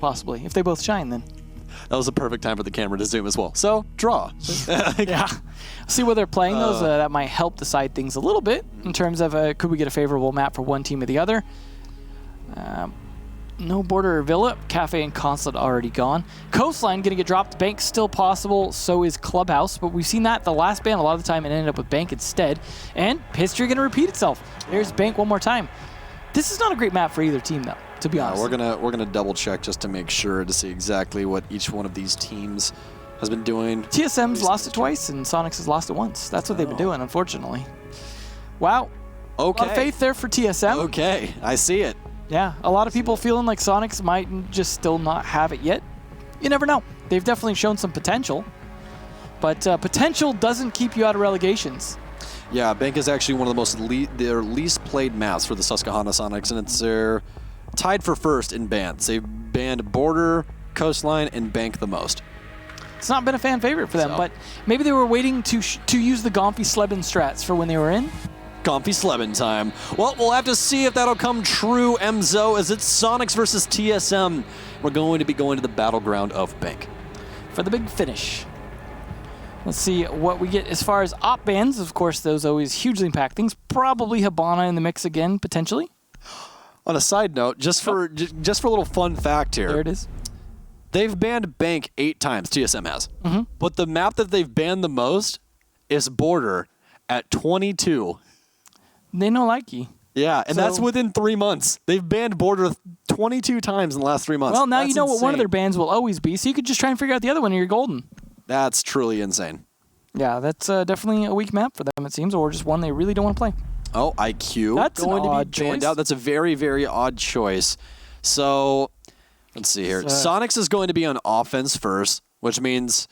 possibly. If they both shine, then. That was a perfect time for the camera to zoom as well. So, draw. Yeah. See where they're playing those. That might help decide things a little bit in terms of could we get a favorable map for one team or the other. No border or villa. Cafe and consulate already gone. Coastline going to get dropped. Bank still possible. So is Clubhouse. But we've seen that the last ban a lot of the time and ended up with Bank instead. And history going to repeat itself. There's Bank one more time. This is not a great map for either team, though, to be honest. We're gonna double check just to make sure to see exactly what each one of these teams has been doing. TSM's lost it twice, and Soniqs has lost it once. That's what they've been doing, unfortunately. Wow. Okay. A lot of faith there for TSM. Okay, I see it. Yeah, a lot of people feeling like Soniqs might just still not have it yet. You never know. They've definitely shown some potential, but potential doesn't keep you out of relegations. Yeah, Bank is actually one of the most their least played maps for the Susquehanna Soniqs, and it's tied for first in bans. They've banned Border, Coastline, and Bank the most. It's not been a fan favorite for them, but maybe they were waiting to use the Gomphy Sleben strats for when they were in. Gomphy Sleben time. Well, we'll have to see if that'll come true, Emzo, as it's Soniqs versus TSM. We're going to be going to the battleground of Bank for the big finish. Let's see what we get as far as op bans. Of course, those always hugely impact things. Probably Habana in the mix again, potentially. On a side note, just for a little fun fact here. There it is. They've banned Bank 8 times, TSM has. But the map that they've banned the most is Border at 22. They know likey. Yeah, and that's within 3 months. They've banned Border 22 times in the last 3 months. Well, now that's you know insane. what one of their bans will always be, so you could just try and figure out the other one and you're golden. That's truly insane. Yeah, that's definitely a weak map for them, it seems, or just one they really don't want to play. Oh, IQ. That's going an to odd be banned choice. out. That's a very, very odd choice. So, let's see here. Soniqs is going to be on offense first, which means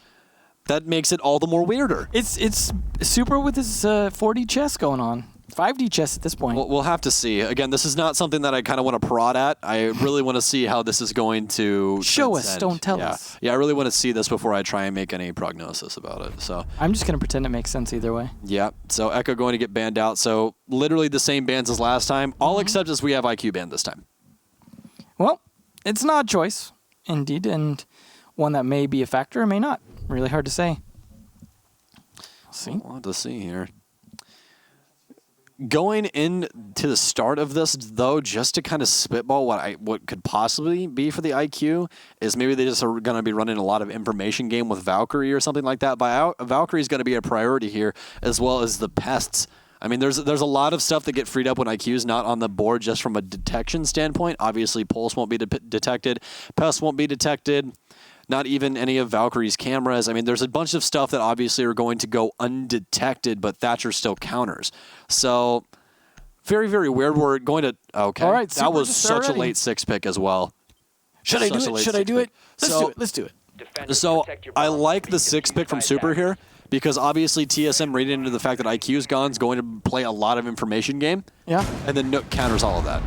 that makes it all the more weirder. It's super with this 4D chess going on. 5D chess at this point. We'll have to see. Again, this is not something that I kind of want to prod at. I really want to see how this is going to show transcend. us, don't tell us. Yeah, I really want to see this before I try and make any prognosis about it. So I'm just going to pretend it makes sense either way. Yeah, so Echo going to get banned out. So literally the same bans as last time, all except as we have IQ banned this time. Well, it's an odd choice, indeed, and one that may be a factor or may not. Really hard to say. We'll have to see here. Going into the start of this, though, just to kind of spitball what could possibly be for the IQ, is maybe they just are going to be running a lot of information game with Valkyrie or something like that. Valkyrie is going to be a priority here, as well as the pests. I mean, there's a lot of stuff that get freed up when IQ is not on the board just from a detection standpoint. Obviously, Pulse won't be detected. Pests won't be detected. Not even any of Valkyrie's cameras. I mean, there's a bunch of stuff that obviously are going to go undetected, but Thatcher still counters. So, very, very weird. We're going to... Okay. All right, that was such a late 6 pick as well. Should I do it? Should I do it? Let's do it. So, I like the 6 pick from Super here, because obviously TSM reading into the fact that IQ's gone is going to play a lot of information game. Yeah. And then Nook counters all of that.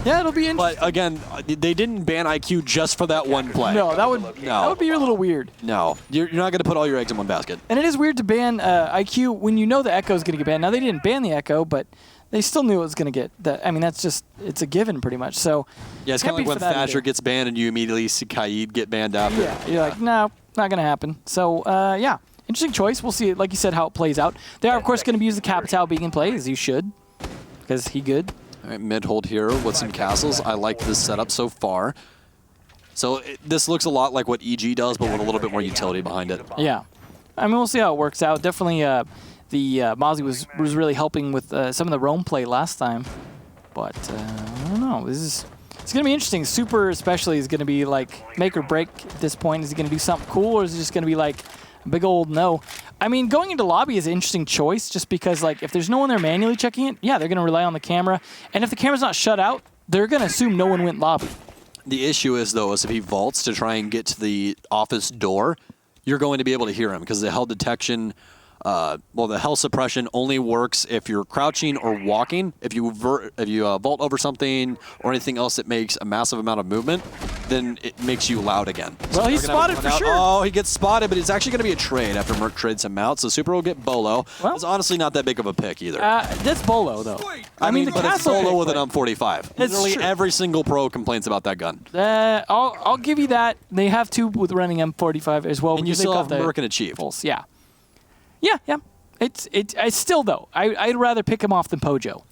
Yeah, it'll be interesting. But again, they didn't ban IQ just for that one play. No, that would be a little weird. No, you're not going to put all your eggs in one basket. And it is weird to ban IQ when you know the Echo is going to get banned. Now, they didn't ban the Echo, but they still knew it was going to get that. I mean, that's just, it's a given pretty much. So yeah, it's kind of like when Thatcher gets banned and you immediately see Kaid get banned after. Yeah, you're like, no, not going to happen. So, yeah, interesting choice. We'll see, like you said, how it plays out. They are, of course, going to use the Capital being in play, as you should, because he good. All right, mid-hold here with some castles. I like this setup so far. So this looks a lot like what EG does, but with a little bit more utility behind it. Yeah. I mean, we'll see how it works out. Definitely the Mozzie was really helping with some of the roam play last time. But I don't know. It's going to be interesting. Super especially is going to be like make or break at this point. Is he going to do something cool, or is it just going to be like a big old no? I mean, going into lobby is an interesting choice just because, like, if there's no one there manually checking it, yeah, they're going to rely on the camera. And if the camera's not shut out, they're going to assume no one went lobby. The issue is, though, is if he vaults to try and get to the office door, you're going to be able to hear him because the hell detection, the hell suppression only works if you're crouching or walking. If you vault over something or anything else that makes a massive amount of movement, then it makes you loud again. Well, he's spotted for sure. Oh, he gets spotted, but it's actually going to be a trade after Merc trades him out. So Super will get Bolo. Well, it's honestly not that big of a pick either. That's Bolo, though. I mean, the but it's castle Bolo pick, with an UM45. It's Literally true. every single pro complains about that gun. I'll give you that. They have two with running M45 as well. And you because still they've have got the Merc and Achieve. pulse. Yeah. Yeah. It's still, though, I'd rather pick him off than Pojo.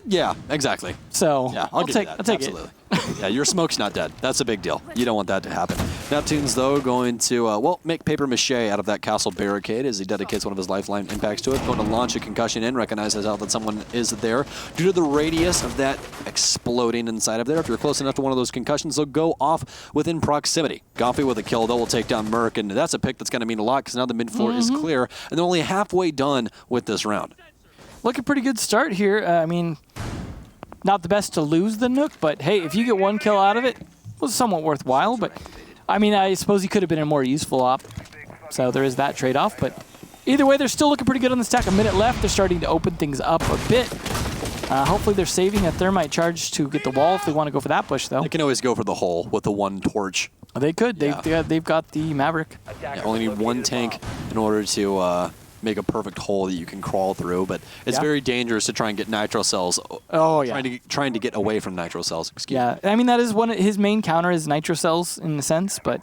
Yeah, exactly. So Yeah, I'll give you take that. Absolutely. it. Yeah, your smoke's not dead. That's a big deal. You don't want that to happen. Neptune's, though, going to, make paper mache out of that castle barricade as he dedicates one of his lifeline impacts to it. Going to launch a concussion in, recognizes out that someone is there. Due to the radius of that exploding inside of there, if you're close enough to one of those concussions, they'll go off within proximity. Gomphy with a kill, though, will take down Merc, and that's a pick that's going to mean a lot because now the mid floor is clear, and they're only halfway done with this round. Looking pretty good start here. I mean, not the best to lose the Nook, but hey, if you get one kill out of it, it was somewhat worthwhile. But I mean, I suppose he could have been a more useful op. So there is that trade-off. But either way, they're still looking pretty good on the stack. A minute left. They're starting to open things up a bit. Hopefully they're saving a thermite charge to get the wall if they want to go for that push, though. They can always go for the hole with the one torch. They could. Yeah. They've got the Maverick. Yeah, only need one tank in order to make a perfect hole that you can crawl through, but it's very dangerous to try and get nitro cells. Oh, yeah. Trying to get away from nitro cells. Excuse me. I mean, that is his main counter is nitro cells in a sense, but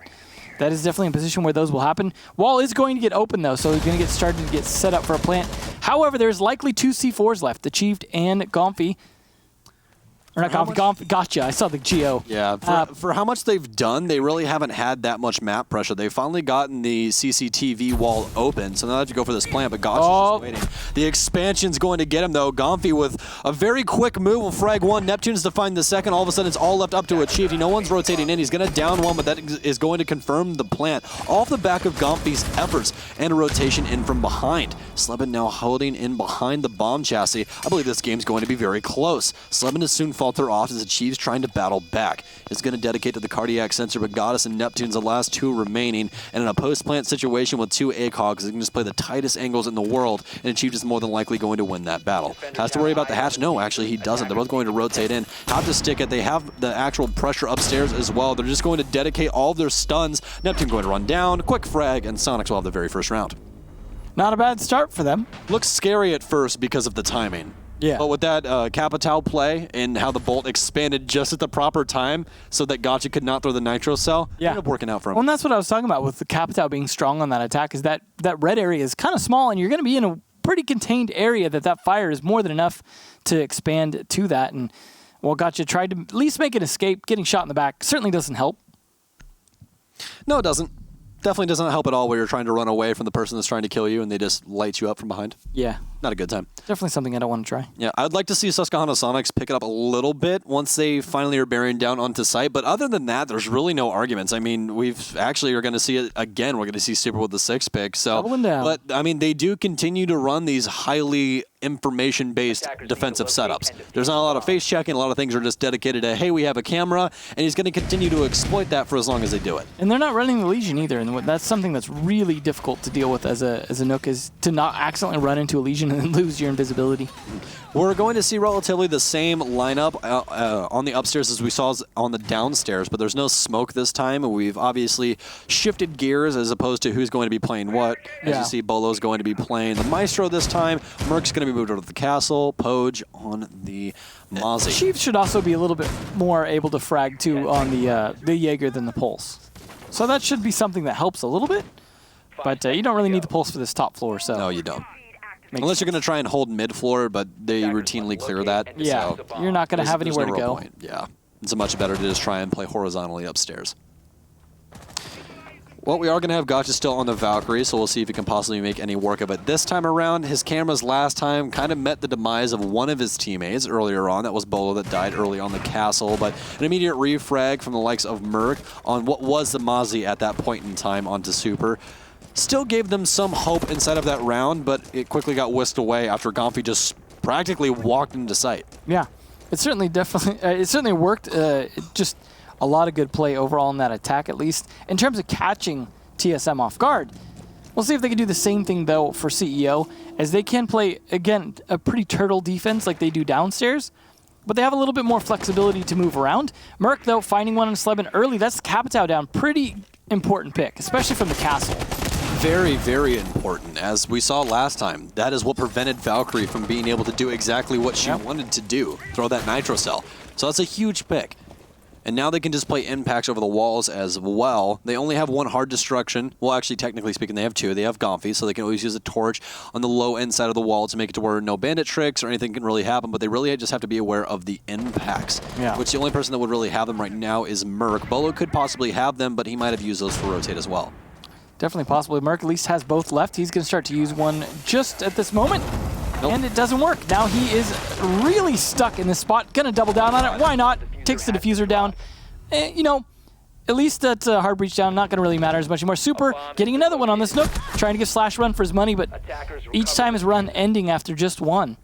that is definitely a position where those will happen. Wall is going to get open, though, so he's going to get started to get set up for a plant. However, there's likely 2 C4s left, Achieved and Gomphy. Or not Gomphy, Gotcha. I saw the Geo. Yeah, for how much they've done, they really haven't had that much map pressure. They've finally gotten the CCTV wall open, so now they have to go for this plant, but Gotcha's just waiting. The expansion's going to get him, though. Gomphy with a very quick move will frag one. Neptune's to find the second. All of a sudden, it's all left up to Achieved. No one's rotating in. He's going to down one, but that is going to confirm the plant. Off the back of Gomphy's efforts and a rotation in from behind. Slebin now holding in behind the bomb chassis. I believe this game's going to be very close. Slebin is soon falter off as Achieve's trying to battle back. Is going to dedicate to the cardiac sensor, but Goddess and Neptune's the last 2 remaining. And in a post-plant situation with 2 ACOGs, they can just play the tightest angles in the world, and Achieve is more than likely going to win that battle. Has to worry about the hatch? No, actually he doesn't. They're both going to rotate in. Have to stick it. They have the actual pressure upstairs as well. They're just going to dedicate all of their stuns. Neptune going to run down, quick frag, and Soniqs will have the very first round. Not a bad start for them. Looks scary at first because of the timing. Yeah. But with that Capital play and how the bolt expanded just at the proper time so that Gotcha could not throw the nitro cell, it ended up working out for him. Well, and that's what I was talking about with the Capital being strong on that attack, is that red area is kind of small, and you're going to be in a pretty contained area that fire is more than enough to expand to that. And, well, Gotcha tried to at least make an escape. Getting shot in the back certainly doesn't help. No, it doesn't. Definitely doesn't help at all where you're trying to run away from the person that's trying to kill you and they just light you up from behind. Yeah. Not a good time. Definitely something I don't want to try. Yeah, I'd like to see Susquehanna Soniqs pick it up a little bit once they finally are bearing down onto site. But other than that, there's really no arguments. I mean, we've actually are going to see it again. We're going to see Super with the 6 pick. So, doubling down. But I mean, they do continue to run these highly information-based defensive setups. There's not a lot of face checking. A lot of things are just dedicated to, hey, we have a camera, and he's going to continue to exploit that for as long as they do it. And they're not running the Legion either, and that's something that's really difficult to deal with as a Nook, is to not accidentally run into a Legion and then lose your invisibility. We're going to see relatively the same lineup on the upstairs as we saw on the downstairs, but there's no smoke this time. We've obviously shifted gears as opposed to who's going to be playing what. As you see, Bolo's going to be playing the Maestro this time. Merc's going to be moved over to the castle. Poge on the Mozzie. Chiefs should also be a little bit more able to frag too on the Jaeger than the Pulse. So that should be something that helps a little bit, but you don't really need the Pulse for this top floor. So no, you don't. Unless you're going to try and hold mid-floor, but they routinely clear that. Yeah, so you're not going to have anywhere to go. Point. Yeah, it's much better to just try and play horizontally upstairs. Well, we are going to have Gotcha still on the Valkyrie, so we'll see if he can possibly make any work of it. This time around, his cameras last time kind of met the demise of one of his teammates earlier on. That was Bolo that died early on the castle, but an immediate refrag from the likes of Merc on what was the Mozzie at that point in time onto Super. Still gave them some hope inside of that round, but it quickly got whisked away after Gomphy just practically walked into sight. Yeah, it certainly worked. Just a lot of good play overall in that attack, at least. In terms of catching TSM off guard, we'll see if they can do the same thing, though, for CEO, as they can play, again, a pretty turtle defense like they do downstairs, but they have a little bit more flexibility to move around. Merc, though, finding one on Sleben early, that's Capitao down. Pretty important pick, especially from the castle. Very, very important. As we saw last time, that is what prevented Valkyrie from being able to do exactly what she wanted to do, throw that Nitro Cell. So that's a huge pick. And now they can just play impacts over the walls as well. They only have one hard destruction. Well, actually, technically speaking, they have two. They have Gomfi, so they can always use a torch on the low end side of the wall to make it to where no bandit tricks or anything can really happen, but they really just have to be aware of the impacts, which the only person that would really have them right now is Merc. Bolo could possibly have them, but he might have used those for rotate as well. Definitely possible. Merc at least has both left. He's going to start to use one just at this moment. And it doesn't work. Now he is really stuck in this spot. Going to double down on it. Why not? Takes the diffuser down. You know, at least that hard breach down, not going to really matter as much anymore. Super getting another one on this Nook. Trying to give Slash run for his money, but each time his run ending after just one.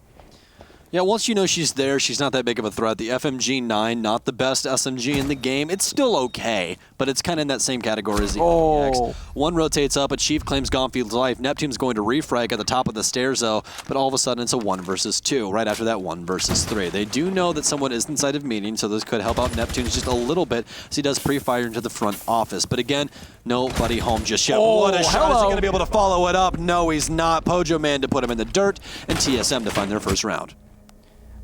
Yeah, once you know she's there, she's not that big of a threat. The FMG-9, not the best SMG in the game. It's still okay, but it's kind of in that same category as the RPX. One rotates up, a Chief claims Gonfield's life. Neptune's going to refrag at the top of the stairs, though, but all of a sudden it's a 1 versus 2. Right after that, 1 versus 3. They do know that someone is inside of meeting, so this could help out Neptune just a little bit as he does pre-fire into the front office. But again, nobody home just yet. What a shot. Is he going to be able to follow it up? No, he's not. Pojo Man to put him in the dirt, and TSM to find their first round.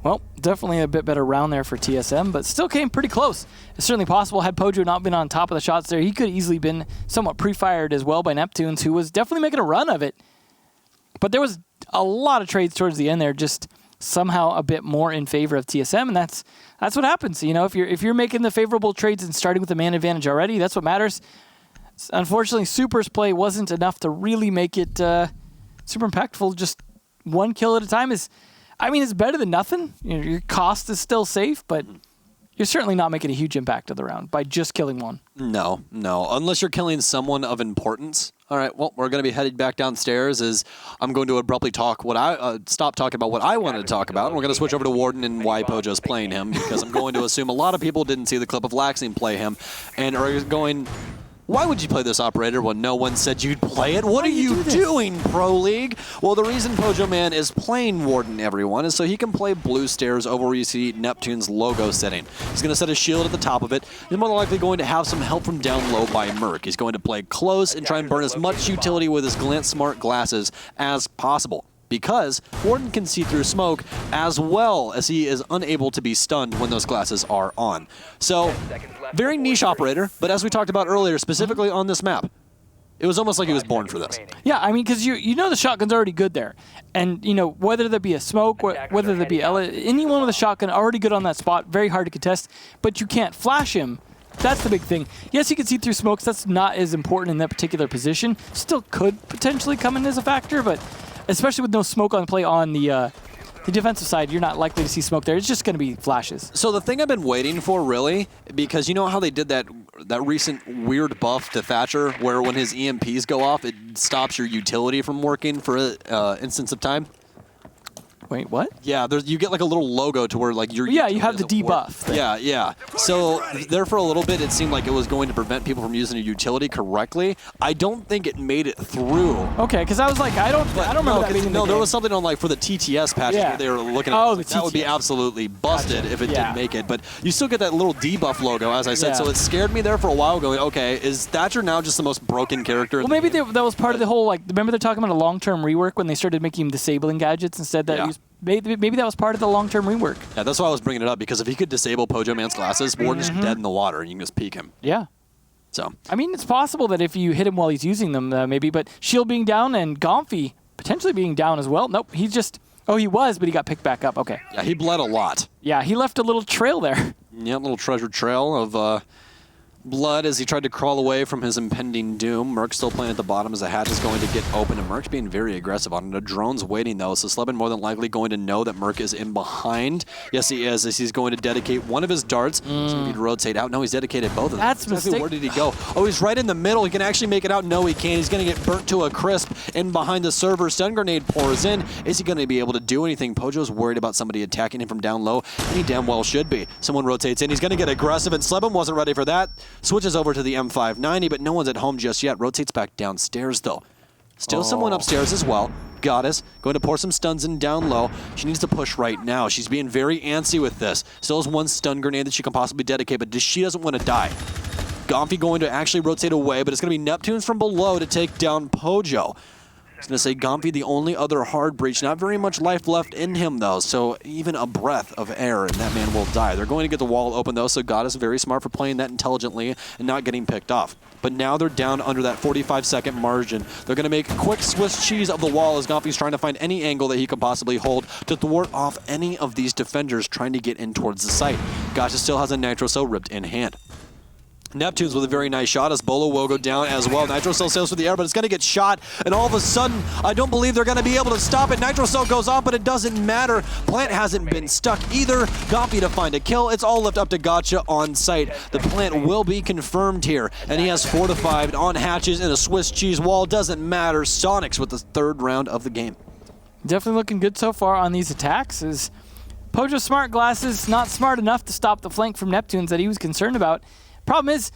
Well, definitely a bit better round there for TSM, but still came pretty close. It's certainly possible had Pojo not been on top of the shots there, he could easily been somewhat pre-fired as well by Neptunes, who was definitely making a run of it. But there was a lot of trades towards the end there, just somehow a bit more in favor of TSM, and that's what happens. You know, if you're making the favorable trades and starting with the man advantage already, that's what matters. Unfortunately, Super's play wasn't enough to really make it super impactful. Just one kill at a time is... I mean, it's better than nothing. You know, your cost is still safe, but you're certainly not making a huge impact of the round by just killing one. No. Unless you're killing someone of importance. All right, well, we're going to be headed back downstairs as I'm going to abruptly stop talking about what I wanted to talk about. And we're going to switch over to Warden and why Pojo's playing him, because I'm going to assume a lot of people didn't see the clip of Laxing play him and are going... Why would you play this operator when no one said you'd play it? What are you doing, Pro League? Well, the reason Pojo Man is playing Warden, everyone, is so he can play blue stairs over where you see Neptune's logo setting. He's going to set a shield at the top of it. He's more than likely going to have some help from down low by Merc. He's going to play close and try and burn as much utility with his Glance Smart glasses as possible, because Warden can see through smoke as well as he is unable to be stunned when those glasses are on. So, very niche operator, but as we talked about earlier, specifically on this map, it was almost like he was born for this. Yeah, I mean, because you know the shotgun's already good there. And, you know, whether there be a smoke, whether there be anyone with a shotgun already good on that spot, very hard to contest, but you can't flash him. That's the big thing. Yes, you can see through smokes. That's not as important in that particular position. Still could potentially come in as a factor, but... especially with no smoke on play on the defensive side, you're not likely to see smoke there. It's just going to be flashes. So the thing I've been waiting for, really, because you know how they did that recent weird buff to Thatcher, where when his EMPs go off, it stops your utility from working for an instance of time? Wait, what? Yeah, you get like a little logo to where like your yeah, you have the debuff. Yeah. So there for a little bit, it seemed like it was going to prevent people from using a utility correctly. I don't think it made it through. Okay, because I was like, I don't remember that being in the game. There was something on like for the TTS patch where they were looking at. Oh, that would be absolutely busted if it didn't make it. But you still get that little debuff logo, as I said. So it scared me there for a while, going, okay, is Thatcher now just the most broken character? Well, maybe that was part of the whole, like, remember they're talking about a long-term rework when they started making him disabling gadgets instead that he was... Maybe that was part of the long-term rework. Yeah, that's why I was bringing it up, because if he could disable Pojo Man's glasses, Warden's dead in the water, and you can just peek him. Yeah. So. I mean, it's possible that if you hit him while he's using them, maybe, but Shield being down and Gomfi potentially being down as well. Nope, he just... Oh, he was, but he got picked back up. Okay. Yeah, he bled a lot. Yeah, he left a little trail there. Yeah, a little treasure trail of... blood as he tried to crawl away from his impending doom. Merc still playing at the bottom as the hatch is going to get open, and Merc's being very aggressive on it. A drone's waiting, though, so Sleben more than likely going to know that Merc is in behind. Yes, he is, as he's going to dedicate one of his darts. He's going to rotate out. No, he's dedicated both of them. That's exactly where did he go? Oh, he's right in the middle. He can actually make it out. No, he can't. He's going to get burnt to a crisp in behind the server. Stun grenade pours in. Is he going to be able to do anything? Pojo's worried about somebody attacking him from down low, and he damn well should be. Someone rotates in. He's going to get aggressive, and Sleben wasn't ready for that. Switches over to the M590, but no one's at home just yet. Rotates back downstairs, though. Still someone upstairs as well. Goddess going to pour some stuns in down low. She needs to push right now. She's being very antsy with this. Still has one stun grenade that she can possibly dedicate, but she doesn't want to die. Gomfi going to actually rotate away, but it's going to be Neptunes from below to take down Pojo. I was going to say Gomfi, the only other hard breach. Not very much life left in him, though, so even a breath of air and that man will die. They're going to get the wall open, though, so Goddess very smart for playing that intelligently and not getting picked off. But now they're down under that 45-second margin. They're going to make quick Swiss cheese of the wall as Gomfi's trying to find any angle that he can possibly hold to thwart off any of these defenders trying to get in towards the site. Gotcha still has a Nitro Cell ripped in hand. Neptunes with a very nice shot as Bolo will go down as well. Nitro Cell sails for the air, but it's going to get shot, and all of a sudden, I don't believe they're going to be able to stop it. Nitro Cell goes off, but it doesn't matter. Plant hasn't been stuck either. Gomfi to find a kill. It's all left up to Gotcha on site. The plant will be confirmed here, and he has fortified on hatches and a Swiss cheese wall. Doesn't matter. Soniqs with the third round of the game. Definitely looking good so far on these attacks. Is Pojo's smart glasses not smart enough to stop the flank from Neptunes that he was concerned about. Problem is,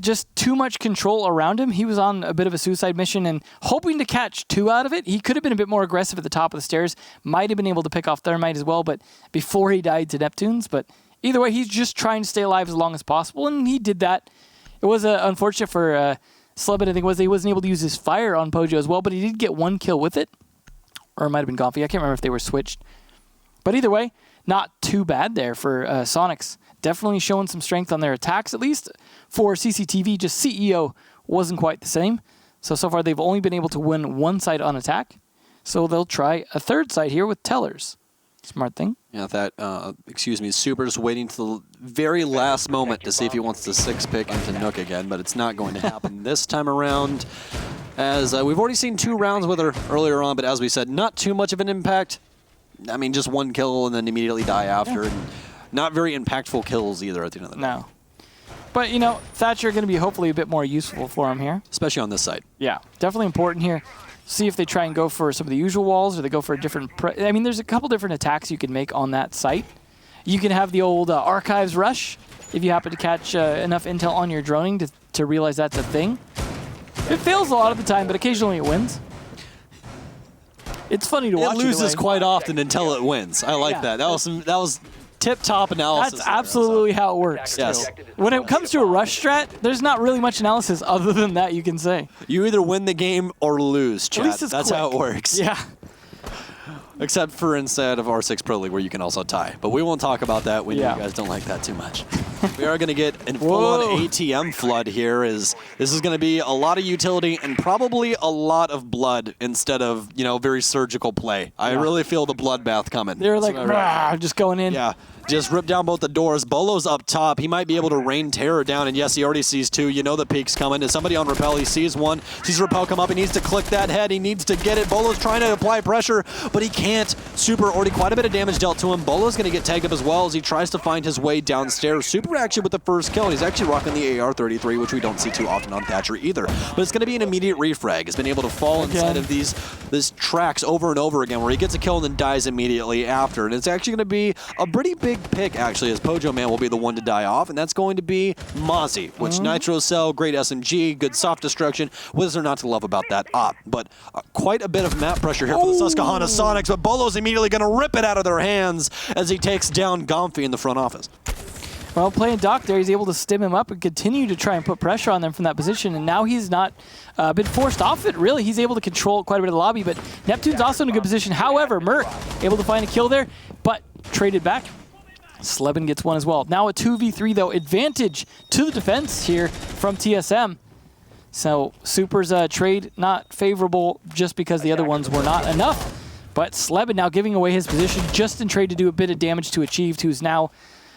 just too much control around him. He was on a bit of a suicide mission and hoping to catch 2 out of it. He could have been a bit more aggressive at the top of the stairs. Might have been able to pick off Thermite as well, but before he died to Neptunes. But either way, he's just trying to stay alive as long as possible, and he did that. It was unfortunate for Slebin, I think, was that he wasn't able to use his fire on Pojo as well, but he did get 1 kill with it. Or it might have been Gomfi. I can't remember if they were switched. But either way, not too bad there for Soniqs. Definitely showing some strength on their attacks, at least. For CCTV, just CEO wasn't quite the same. So far they've only been able to win 1 side on attack. So they'll try a 3rd side here with Tellers. Smart thing. Yeah, that, Super's waiting to the very last moment to see if he wants to 6-pick into Nook again, but it's not going to happen this time around. As we've already seen 2 rounds with her earlier on, but as we said, not too much of an impact. I mean, just 1 kill and then immediately die after. Yeah. And not very impactful kills either at the end of the day. No. But, you know, Thatcher going to be hopefully a bit more useful for him here. Especially on this side. Yeah, definitely important here. See if they try and go for some of the usual walls or they go for a different... I mean, there's a couple different attacks you can make on that site. You can have the old Archives Rush if you happen to catch enough intel on your droning to realize that's a thing. It fails a lot of the time, but occasionally it wins. It's funny to watch. It loses quite often until it wins. I like that. That was tip-top analysis. That's absolutely how it works. Yes. When it comes to a rush strat, there's not really much analysis other than that you can say. You either win the game or lose, chat. At least it's That's quick. how it works. Yeah. Except for instead of R6 Pro League where you can also tie. But we won't talk about that. We know Yeah. you guys don't like that too much. We are going to get a full-on ATM flood here. This is going to be a lot of utility and probably a lot of blood instead of, very surgical play. I really feel the bloodbath coming. They're like, just going in. Yeah. Just rip down both the doors. Bolo's up top. He might be able to rain terror down. And yes, he already sees 2. You know the peek's coming. Is somebody on Repel? He sees 1. Sees Repel come up. He needs to click that head. He needs to get it. Bolo's trying to apply pressure, but he can't. Super already quite a bit of damage dealt to him. Bolo's going to get tagged up as well as he tries to find his way downstairs. Super actually with the first kill. And he's actually rocking the AR-33, which we don't see too often on Thatcher either. But it's going to be an immediate refrag. He's been able to fall inside of these tracks over and over again where he gets a kill and then dies immediately after. And it's actually going to be a pretty big pick, actually, as Pojo Man will be the one to die off, and that's going to be Mozzie, which Nitro Cell, great SMG, good soft destruction. What is there not to love about that op? But quite a bit of map pressure here for the Susquehanna Soniqs, but Bolo's immediately going to rip it out of their hands as he takes down Gomfi in the front office. Well, playing Doc there, he's able to stim him up and continue to try and put pressure on them from that position, and now he's not been forced off it, really. He's able to control quite a bit of the lobby, but Neptune's also in a good position. However, Merc able to find a kill there, but traded back. Slebin gets 1 as well. Now a 2v3, though, advantage to the defense here from TSM. So Super's trade not favorable just because the other ones were not enough. But Slebin now giving away his position just in trade to do a bit of damage to Achieved, who's now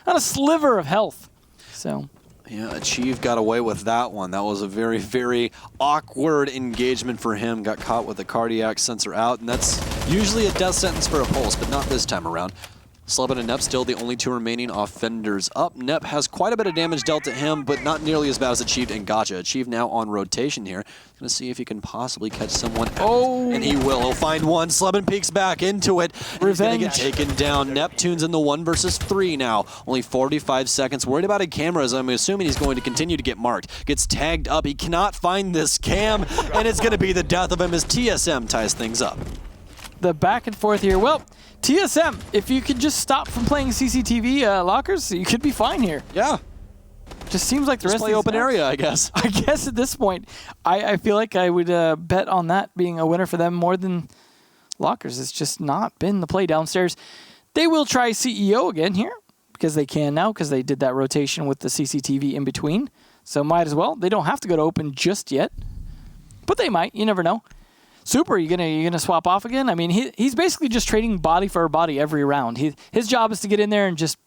on a sliver of health. So yeah, Achieve got away with that one. That was a very, very awkward engagement for him. Got caught with the cardiac sensor out, and that's usually a death sentence for a pulse, but not this time around. Slevin and Nep still the only two remaining offenders up. Nep has quite a bit of damage dealt to him, but not nearly as bad as Achieved and Gotcha. Achieved now on rotation here. Going to see if he can possibly catch someone out. Oh! And he will. He'll find one. Slevin peeks back into it. He's going to get taken down. Neptune's in the 1 versus 3 now. Only 45 seconds. Worried about a camera, as I'm assuming he's going to continue to get marked. Gets tagged up. He cannot find this cam, and it's going to be the death of him as TSM ties things up. The back and forth here. Well, TSM, if you could just stop from playing CCTV lockers, you could be fine here. Yeah. Just seems like the Just rest play of open area, I guess. I guess at this point, I feel like I would bet on that being a winner for them more than lockers. It's just not been the play downstairs. They will try CEO again here because they can now because they did that rotation with the CCTV in between. So might as well. They don't have to go to open just yet, but they might. You never know. Super, you gonna swap off again? I mean, he's basically just trading body for body every round. His job is to get in there and just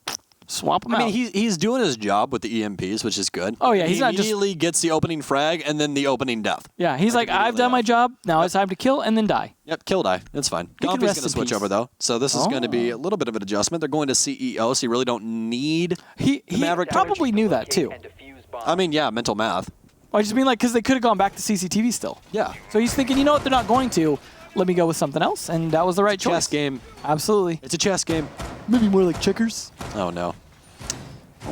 swap them out. I mean, he's doing his job with the EMPs, which is good. Oh yeah, he immediately gets the opening frag and then the opening death. Yeah, he's like, I've done my job. Now it's time to kill and then die. Yep, kill die. That's fine. Gompy's going to switch over though, so this is going to be a little bit of an adjustment. They're going to CEO, so you really don't need the Maverick. Probably knew that too. I mean, yeah, mental math. I just mean like because they could have gone back to CCTV still. Yeah. So he's thinking, you know what, they're not going to. Let me go with something else, and that was the right choice. Chess game. Absolutely. It's a chess game. Maybe more like checkers. Oh no.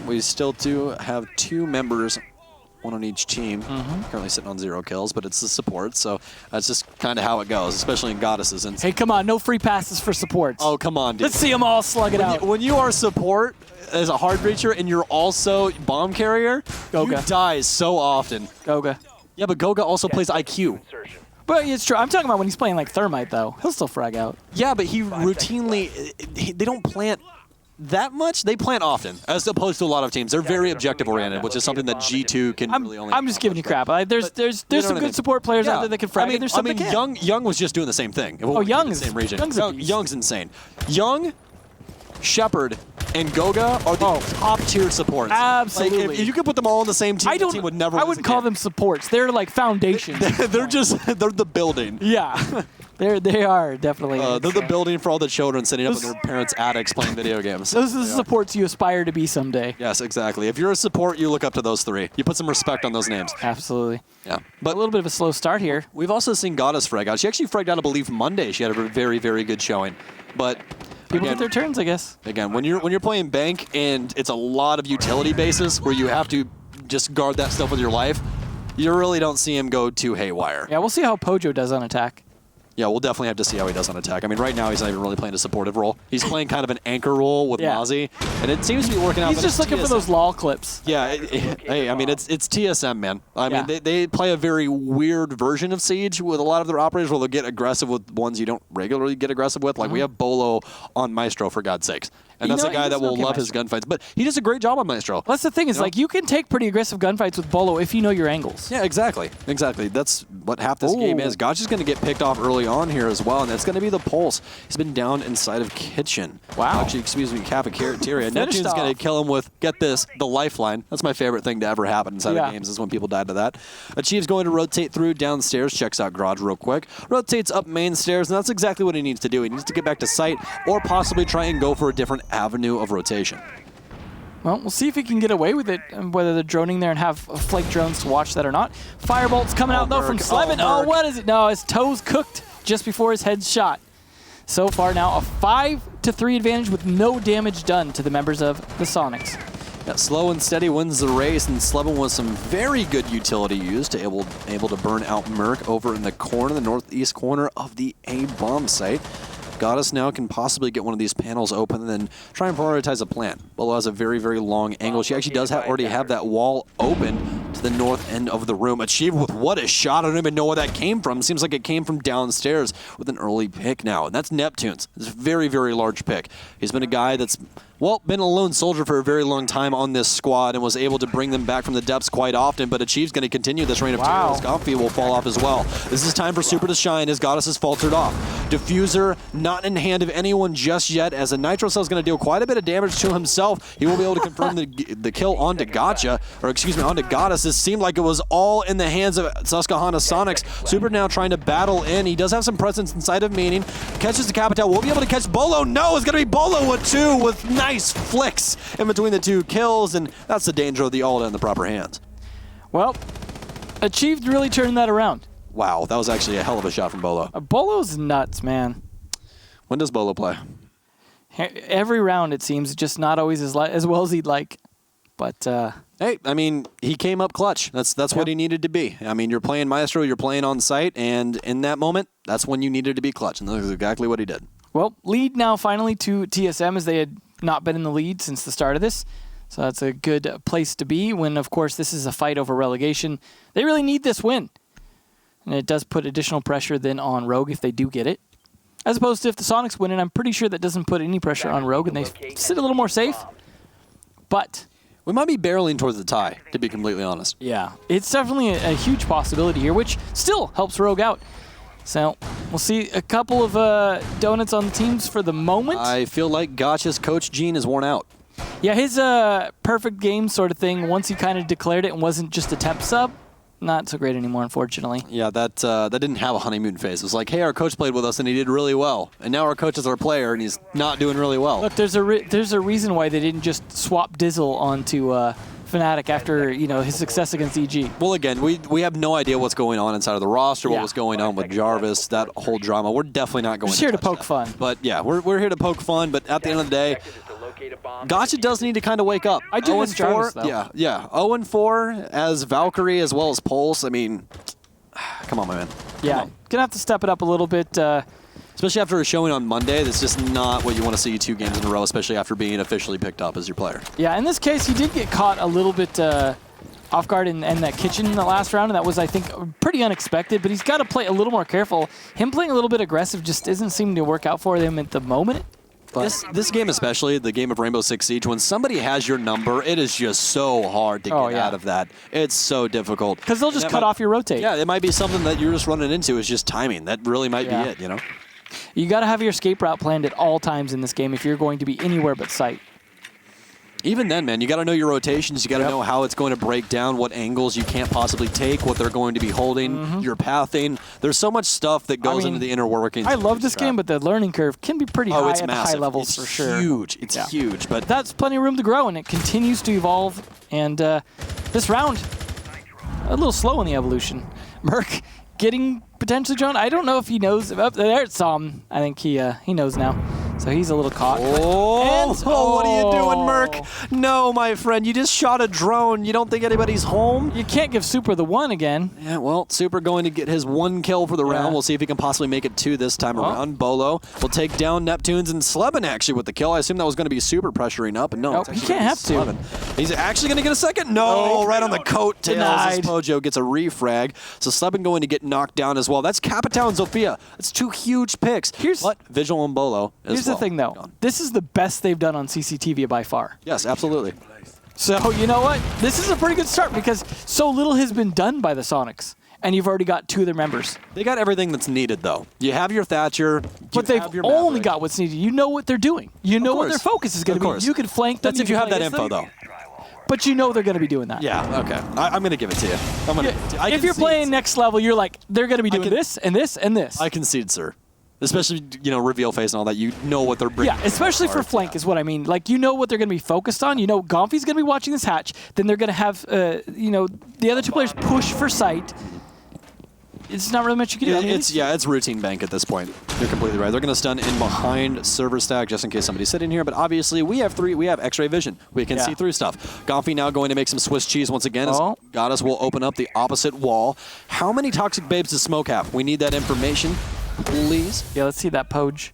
We still do have 2 members, 1 on each team. Currently sitting on 0 kills, but it's the support, so that's just kind of how it goes, especially in Goddesses. And hey, come on, no free passes for supports. oh, come on, dude. Let's see them all slug it out. When you are support as a hard breacher and you're also bomb carrier, Goga. you die so often. Goga. Yeah, but Goga also plays IQ. But it's true. I'm talking about when he's playing like Thermite, though. He'll still frag out. Yeah, but he routinely, they don't plant that much. They plant often, as opposed to a lot of teams. They're very objective oriented, which is something that G2 can really only. I'm just giving you crap. There's some good support players out there that can frag. And there's some that can't. Young was just doing the same thing. Young's the same region. Young's insane. Young, Shepard, and Goga are the top tier supports. Absolutely. Like, if you could put them all on the same team, the team would never. I wouldn't call them supports. They're like foundations. they're the building. Yeah. They are definitely. They're the building for all the children sitting up in their parents' attics playing video games. Those are the supports you aspire to be someday. Yes, exactly. If you're a support, you look up to those 3. You put some respect on those names. Absolutely. Yeah. But a little bit of a slow start here. We've also seen Goddess frag out. She actually fragged out, I believe, Monday. She had a very, very good showing. But people get their turns, I guess. Again, when you're playing Bank and it's a lot of utility bases where you have to just guard that stuff with your life, you really don't see him go too haywire. Yeah, we'll see how Pojo does on attack. Yeah, we'll definitely have to see how he does on attack. I mean, right now he's not even really playing a supportive role. He's playing kind of an anchor role with Mozzie, and it seems to be working out. He's just looking for those LOL clips. Yeah, hey, I mean, it's TSM, man. I mean, they play a very weird version of Siege with a lot of their operators where they'll get aggressive with ones you don't regularly get aggressive with. Like, we have Bolo on Maestro, for God's sakes. And that's a guy that will love his gunfights. But he does a great job on Maestro. Well, that's the thing, is like you can take pretty aggressive gunfights with Bolo if you know your angles. Yeah, exactly. Exactly. That's what half this game is. Gotcha's going to get picked off early on here as well, and that's going to be the Pulse. He's been down inside of Kitchen. Wow. Actually, excuse me, Cafeteria. Neptune's going to kill him with, get this, the Lifeline. That's my favorite thing to ever happen inside of games, is when people die to that. Achieve's going to rotate through downstairs, checks out Garage real quick, rotates up main stairs, and that's exactly what he needs to do. He needs to get back to site or possibly try and go for a different avenue of rotation. Well, we'll see if he can get away with it, and whether they're droning there and have flake drones to watch that or not. Firebolt's coming out, though, from Slevin. Oh, what is it? No, his toes cooked just before his head's shot. So far now, a 5-3 advantage with no damage done to the members of the Soniqs. Yeah, slow and steady wins the race, and Slevin with some very good utility use to able to burn out Merc over in the corner, the northeast corner of the A-bomb site. Goddess now can possibly get one of these panels open and then try and prioritize a plant. Bolo has a very, very long angle. She actually does already have that wall open to the north end of the room. Achieved with what a shot. I don't even know where that came from. Seems like it came from downstairs with an early pick now. And that's Neptune's. It's a very, very large pick. He's been a guy that's, well, been a lone soldier for a very long time on this squad and was able to bring them back from the depths quite often, but Achieve's going to continue this reign of terror. His Gomphy will fall off as well. This is time for Super to shine as Goddess has faltered off. Diffuser not in hand of anyone just yet, as a Nitro Cell is going to deal quite a bit of damage to himself. He will be able to confirm the kill onto Gotcha, or excuse me, onto Goddess. This seemed like it was all in the hands of Susquehanna Soniqs. Super now trying to battle in. He does have some presence inside of Meaning. Catches the Capital. Will be able to catch Bolo. No, it's going to be Bolo with 2 with nice flicks in between the 2 kills, and that's the danger of the ult in the proper hands. Well, Achieved really turned that around. Wow, that was actually a hell of a shot from Bolo. Bolo's nuts, man. When does Bolo play? Every round, it seems, just not always as well as he'd like. But hey, I mean, he came up clutch. That's what he needed to be. I mean, you're playing Maestro, you're playing on site, and in that moment, that's when you needed to be clutch, and that's exactly what he did. Well, lead now finally to TSM, as they had not been in the lead since the start of this. So that's a good place to be when, of course, this is a fight over relegation. They really need this win. And it does put additional pressure then on Rogue if they do get it. As opposed to if the Soniqs win, and I'm pretty sure that doesn't put any pressure on Rogue, and they sit a little more safe. But we might be barreling towards the tie, to be completely honest. yeah, it's definitely a huge possibility here, which still helps Rogue out. So we'll see a couple of donuts on the teams for the moment. I feel like Gotcha's coach gene is worn out. Yeah, his perfect game sort of thing, once he kind of declared it and wasn't just a temp sub, not so great anymore, unfortunately. Yeah, that didn't have a honeymoon phase. It was like, hey, our coach played with us and he did really well, and now our coach is our player and he's not doing really well. Look, there's a reason why they didn't just swap Dizzle onto Fnatic after his success against EG. Well, again, we have no idea what's going on inside of the roster, what was going on with Jarvis, that whole drama. We're definitely not going Just to here to touch poke that. fun. But yeah, we're here to poke fun, but at the end of the day, Gotcha does need to kind of wake up. I do miss Jarvis, though. Yeah. 0-4 as Valkyrie as well as Pulse. I mean, come on, my man. Yeah, gonna have to step it up a little bit. Especially after a showing on Monday, that's just not what you want to see 2 games in a row, especially after being officially picked up as your player. Yeah, in this case, he did get caught a little bit off guard in that kitchen in the last round, and that was, I think, pretty unexpected, but he's got to play a little more careful. Him playing a little bit aggressive just isn't seeming to work out for him at the moment. This game especially, the game of Rainbow Six Siege, when somebody has your number, it is just so hard to get out of that. It's so difficult. Because they'll just cut off your rotate. Yeah, it might be something that you're just running into is just timing. That really might be it, You got to have your escape route planned at all times in this game if you're going to be anywhere but sight. Even then, man, you got to know your rotations. You got to know how it's going to break down, what angles you can't possibly take, what they're going to be holding, your pathing. There's so much stuff that goes into the inner workings. I love this game, but the learning curve can be pretty high at high levels for sure. It's huge. But that's plenty of room to grow, and it continues to evolve. And this round, a little slow in the evolution. Merc getting potentially drawn. I don't know if he knows. There it saw him. I think he knows now. So he's a little caught. What are you doing, Merc? No, my friend. You just shot a drone. You don't think anybody's home? You can't give Super the 1 again. Yeah, well, Super going to get his 1 kill for the round. We'll see if he can possibly make it 2 this time around. Bolo will take down Neptunes and Sleben actually with the kill. I assume that was going to be Super pressuring up, and no, he can't have to. He's actually going to get a second. No, right on the coattails as Pojo gets a refrag. So Sleben going to get knocked down as well. That's Capitao and Zofia. That's 2 huge picks. But Vigil and Bolo as Here's the thing, though. This is the best they've done on CCTV by far. Yes, absolutely. So, you know what? This is a pretty good start because so little has been done by the Soniqs, and you've already got 2 of their members. They got everything that's needed, though. You have your Thatcher, but they've only got what's needed. You know what they're doing. You know what their focus is going to be. You can flank them. That's if you have that info, though. But you know they're going to be doing that. Yeah, okay. I'm going to give it to you. If you're playing next level, you're like, they're going to be doing this and this and this. I concede, sir. Especially, reveal face and all that. You know what they're bringing. Yeah, especially for flank is what I mean. Like, you know what they're going to be focused on. You know Gomfi's going to be watching this hatch. Then they're going to have, the other 2 players push for sight. It's not really much you can do. It's routine bank at this point. You're completely right. They're going to stun in behind server stack just in case somebody's sitting here. But obviously, we have X-ray vision. We can see through stuff. Gomfi now going to make some Swiss cheese once again. As Goddess will open up the opposite wall. How many toxic babes does Smoke have? We need that information, please. Yeah, let's see that Poge.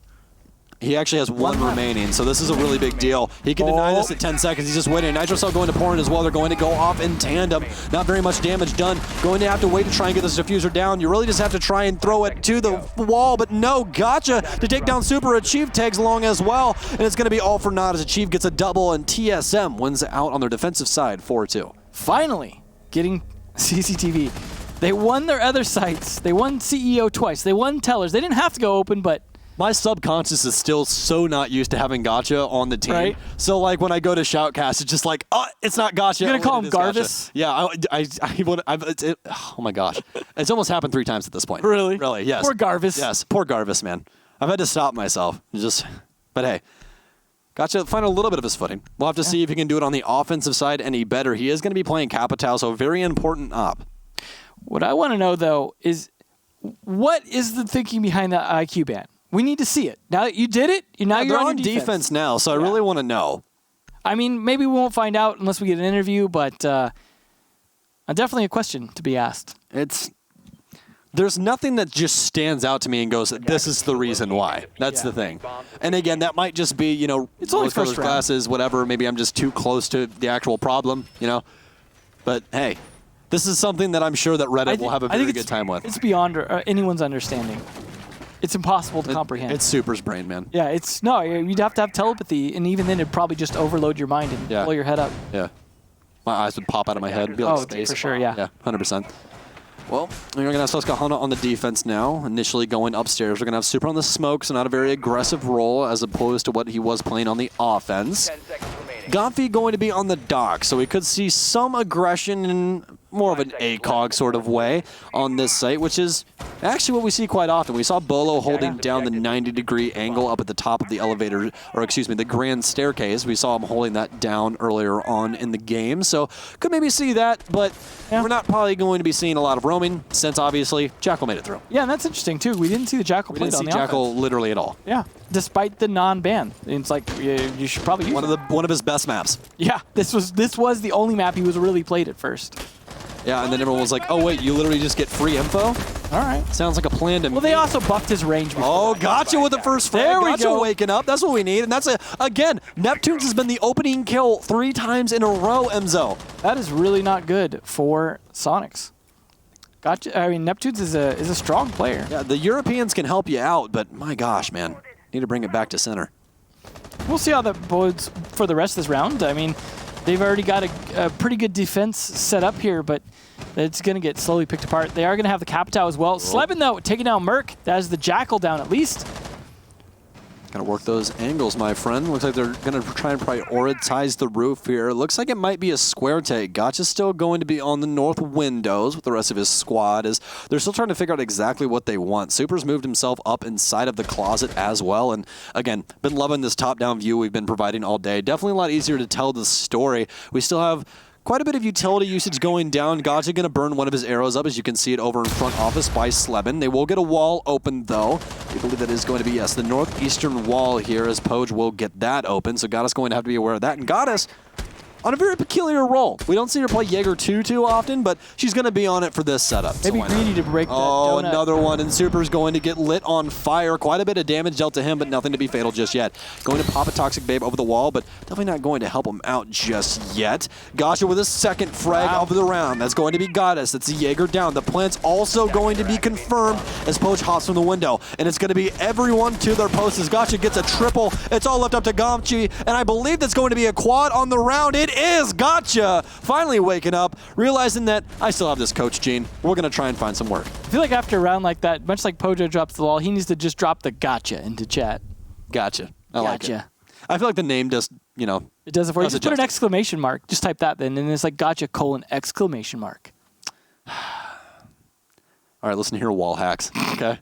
He actually has 1 remaining, so this is a really big deal. He can deny this at 10 seconds. He's just waiting. Nitro Cell going to pour in as well. They're going to go off in tandem. Not very much damage done. Going to have to wait to try and get this diffuser down. You really just have to try and throw it to the wall, but no, Gotcha to take down Super. Achieve tags along as well, and it's going to be all for naught as Achieve gets a double, and TSM wins out on their defensive side 4-2. Finally, getting CCTV. They won their other sites. They won CEO twice. They won Tellers. They didn't have to go open, but My subconscious is still so not used to having Gotcha on the team. Right. So like when I go to Shoutcast, it's just like, oh, it's not Gotcha. You're gonna call him It is Gotcha. Garvis? Yeah, oh my gosh, it's almost happened 3 times at this point. Really? Really? Yes. Poor Garvis. Yes, poor Garvis, man. I've had to stop myself. But hey, Gotcha find a little bit of his footing. We'll have to see if he can do it on the offensive side any better. He is going to be playing Capital, so a very important op. What I want to know, though, is what is the thinking behind that IQ ban? We need to see it. Now that you did it, you're They're on on defense now, so I really want to know. I mean, maybe we won't find out unless we get an interview, but definitely a question to be asked. There's nothing that just stands out to me and goes, this is the reason why. That's the thing. And again, that might just be, it's only first round. Glasses, whatever. Maybe I'm just too close to the actual problem, But hey, this is something that I'm sure that Reddit will have a very good time with. It's beyond anyone's understanding. It's impossible to comprehend. It's Super's brain, man. Yeah, you'd have to have telepathy, and even then it'd probably just overload your mind and blow your head up. Yeah. My eyes would pop out of my head. Be like space. For sure, yeah. Yeah, 100%. Well, we're going to have Susquehanna on the defense now, initially going upstairs. We're going to have Super on the smoke, so not a very aggressive role as opposed to what he was playing on the offense. Gomfi going to be on the dock, so we could see some aggression in more of an ACOG sort of way on this site, which is actually what we see quite often. We saw Bolo holding down the 90-degree angle up at the top of the elevator, or excuse me, the grand staircase. We saw him holding that down earlier on in the game, so could maybe see that, but we're not probably going to be seeing a lot of roaming since obviously Jackal made it through. Yeah, and that's interesting too. We didn't see the Jackal played on the offense. We didn't see Jackal literally at all. Yeah, despite the non-ban. It's like you should probably use one of his best maps. Yeah, this was the only map he was really played at first. Yeah, and then everyone was like, oh, wait, you literally just get free info? All right. Sounds like a plan to me. Well, they also buffed his range. Oh, Gotcha with the first frag. There we Gotcha go. Waking up. That's what we need. And that's, again, Neptunes has been the opening kill 3 times in a row, Emzo. That is really not good for Soniqs. Gotcha. I mean, Neptunes is a strong player. Yeah, the Europeans can help you out, but my gosh, man. Need to bring it back to center. We'll see how that bodes for the rest of this round. I mean, they've already got a pretty good defense set up here, but it's going to get slowly picked apart. They are going to have the Capitao as well. Slebin, though, taking down Merc. That has the Jackal down at least. Got to work those angles, my friend. Looks like they're going to try and prioritize the roof here. Looks like it might be a square take. Gotcha's still going to be on the north windows with the rest of his squad as they're still trying to figure out exactly what they want. Super's moved himself up inside of the closet as well. And again, been loving this top-down view we've been providing all day. Definitely a lot easier to tell the story. We still have quite a bit of utility usage going down. Gotcha going to burn one of his arrows up, as you can see it over in front office by Slebin. They will get a wall open, though. I believe that is going to be, yes, the northeastern wall here, as Poge will get that open. So Goddess going to have to be aware of that. And Goddess on a very peculiar role. We don't see her play Jaeger 2 too often, but she's going to be on it for this setup. Maybe greedy to break that donut. Another one, and Super's going to get lit on fire. Quite a bit of damage dealt to him, but nothing to be fatal just yet. Going to pop a Toxic Babe over the wall, but definitely not going to help him out just yet. Gotcha with a second frag of the round. That's going to be Goddess. That's the Jaeger down. The plant's also going to be confirmed as Poach hops from the window, and it's going to be everyone to their posts as Gotcha gets a triple. It's all left up to Gomchi, and I believe that's going to be a quad on the round. It is Gotcha finally waking up, realizing that I still have this coach gene. We're going to try and find some work. I feel like after a round like that, much like Pojo drops the wall, he needs to just drop the gotcha into chat. Gotcha. I like it. I feel like the name just, it does it for you. Just put an exclamation mark. Just type that then, and it's like gotcha : exclamation mark. All right, listen to your wall hacks, okay?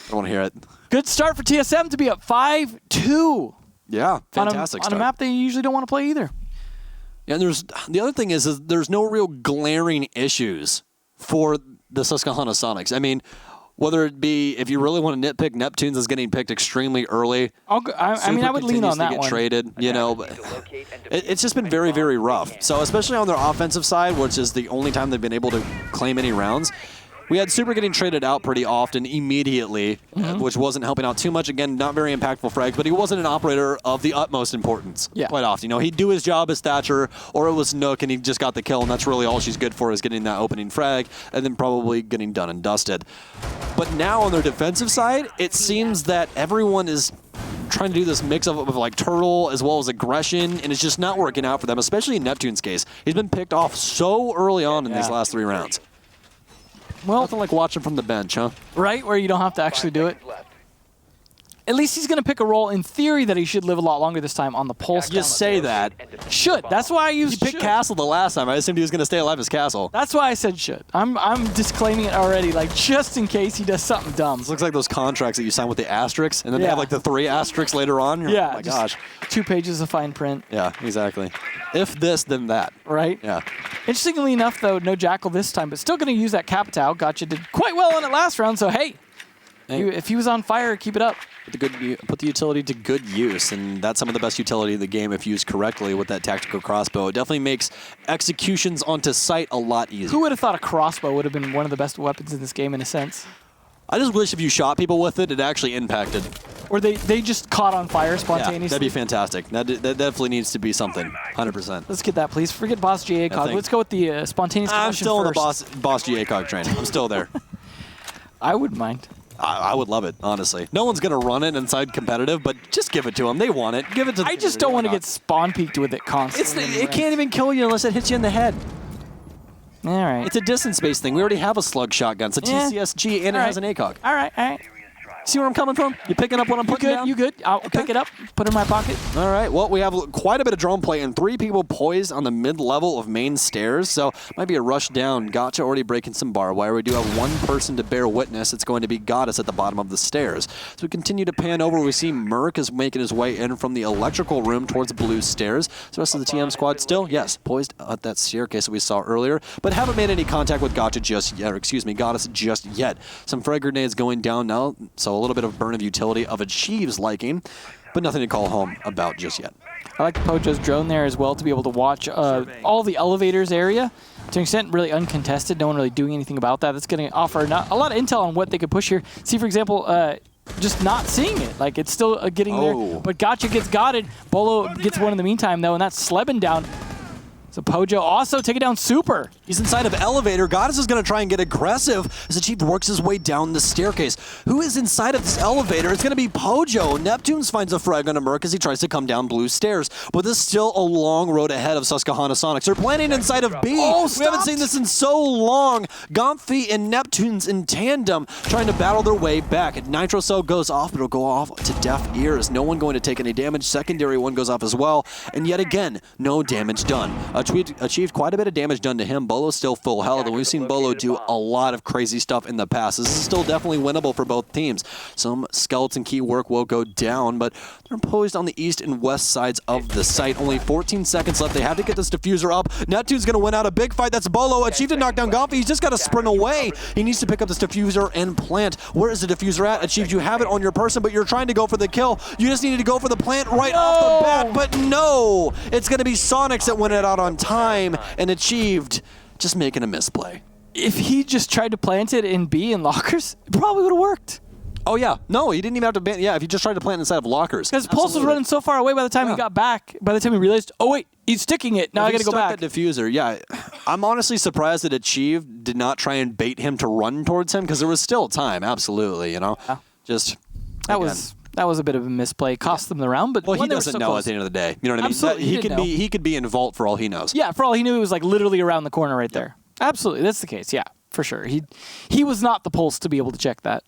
I want to hear it. Good start for TSM to be up 5-2. Yeah, fantastic on a map they usually don't want to play either. Yeah, and the other thing is there's no real glaring issues for the Susquehanna Soniqs. I mean, whether it be if you really want to nitpick, Neptunes is getting picked extremely early. I mean, I would lean on that get one. Traded, but it's just been very, very rough. So especially on their offensive side, which is the only time they've been able to claim any rounds. We had Super getting traded out pretty often immediately, which wasn't helping out too much. Again, not very impactful frags, but he wasn't an operator of the utmost importance quite often. He'd do his job as Thatcher, or it was Nook, and he just got the kill, and that's really all she's good for is getting that opening frag, and then probably getting done and dusted. But now on their defensive side, it seems that everyone is trying to do this mix of like turtle as well as aggression, and it's just not working out for them, especially in Neptune's case. He's been picked off so early on in these last 3 rounds. Well, nothing like watching from the bench, huh? Right, where you don't have to actually do it. at least he's going to pick a role in theory that he should live a lot longer this time on the pulse. You say that. Should. That's why I used He picked Castle the last time. I assumed he was going to stay alive as Castle. That's why I said should. I'm disclaiming it already, like just in case he does something dumb. This looks like those contracts that you sign with the asterisks, and then they have like the 3 asterisks later on. You're Yeah. like, oh my gosh. 2 pages of fine print. Yeah, exactly. If this, then that. Right? Yeah. Interestingly enough, though, no Jackal this time, but still going to use that Capitao. Gotcha did quite well on it last round, so hey, if he was on fire, keep it up. Put the utility to good use, and that's some of the best utility in the game if used correctly with that tactical crossbow. It definitely makes executions onto sight a lot easier. Who would have thought a crossbow would have been one of the best weapons in this game in a sense? I just wish if you shot people with it, it actually impacted. Or they just caught on fire spontaneously. Yeah, that'd be fantastic. That definitely needs to be something, 100%. Let's get that, please. Forget Boss GA-Cog. Let's go with the spontaneous combustion I'm still first. on the Boss GA-Cog train. I'm still there. I wouldn't mind. I would love it, honestly. No one's going to run it inside competitive, but just give it to them. They want it. Give it to them. I just don't want to get spawn peeked with it constantly. It can't even kill you unless it hits you in the head. All right. It's a distance-based thing. We already have a slug shotgun. It's a TCSG, and it has an ACOG. All right, all right. See where I'm coming from? You picking up what I'm putting down? You good? I'll pick it up, put it in my pocket. All right. Well, we have quite a bit of drone play and 3 people poised on the mid-level of main stairs, so might be a rush down. Gotcha already breaking some barbed wire. We do have 1 person to bear witness. It's going to be Goddess at the bottom of the stairs. So we continue to pan over. We see Merc is making his way in from the electrical room towards blue stairs. So the rest of the TM squad still, yes, poised at that staircase that we saw earlier, but haven't made any contact with Gotcha just yet, or excuse me, Goddess just yet. Some frag grenades going down now, so a little bit of burn of utility of Achieve's liking, but nothing to call home about just yet. I like Pojo's drone there as well to be able to watch all the elevators area to an extent really uncontested. No one really doing anything about that. That's going to offer a lot of intel on what they could push here. See, for example, just not seeing it. Like, it's still getting there, but Gotcha gets gotted. Bolo gets one in the meantime, though, and that's Slebin down. So Pojo also taking down Super. He's inside of elevator. Goddess is going to try and get aggressive as Achieve works his way down the staircase. Who is inside of this elevator? It's going to be Pojo. Neptunes finds a frag on a Merc as he tries to come down blue stairs. But there's still a long road ahead of Susquehanna Soniqs. They're planning inside of B. We haven't seen this in so long. Gomfy and Neptunes in tandem trying to battle their way back. Nitro Cell goes off, but it'll go off to deaf ears. No one going to take any damage. Secondary one goes off as well. And yet again, no damage done. Achieved quite a bit of damage done to him. Bolo's still full health, and we've seen Bolo do a lot of crazy stuff in the past. This is still definitely winnable for both teams. Some skeleton key work will go down, but they're poised on the east and west sides of the site. Only 14 seconds left. They have to get this diffuser up. Neptune's going to win out a big fight. That's Bolo. Achieved to knock down Gomfy. He's just got to sprint away. He needs to pick up this diffuser and plant. Where is the diffuser at? Achieved, you have it on your person, but you're trying to go for the kill. You just needed to go for the plant right off the bat, but no! It's going to be Soniqs that win it out on time, and Achieved just making a misplay. If he just tried to plant it in B in lockers, it probably would have worked. Oh, yeah. No, he didn't even have to ban. Yeah, if he just tried to plant inside of lockers. Because Pulse was running so far away by the time he got back. By the time he realized, oh, wait, he's sticking it. Now I got to go back. That diffuser, yeah. I'm honestly surprised that Achieve did not try and bait him to run towards him because there was still time. Absolutely, you know? Yeah. Just, that was a bit of a misplay. Cost them the round, but well, he doesn't know at the end of the day. You know what I mean? Absolutely, he could be in vault for all he knows. Yeah, for all he knew, it was like literally around the corner right there. Absolutely, that's the case. Yeah, for sure. He was not the Pulse to be able to check that.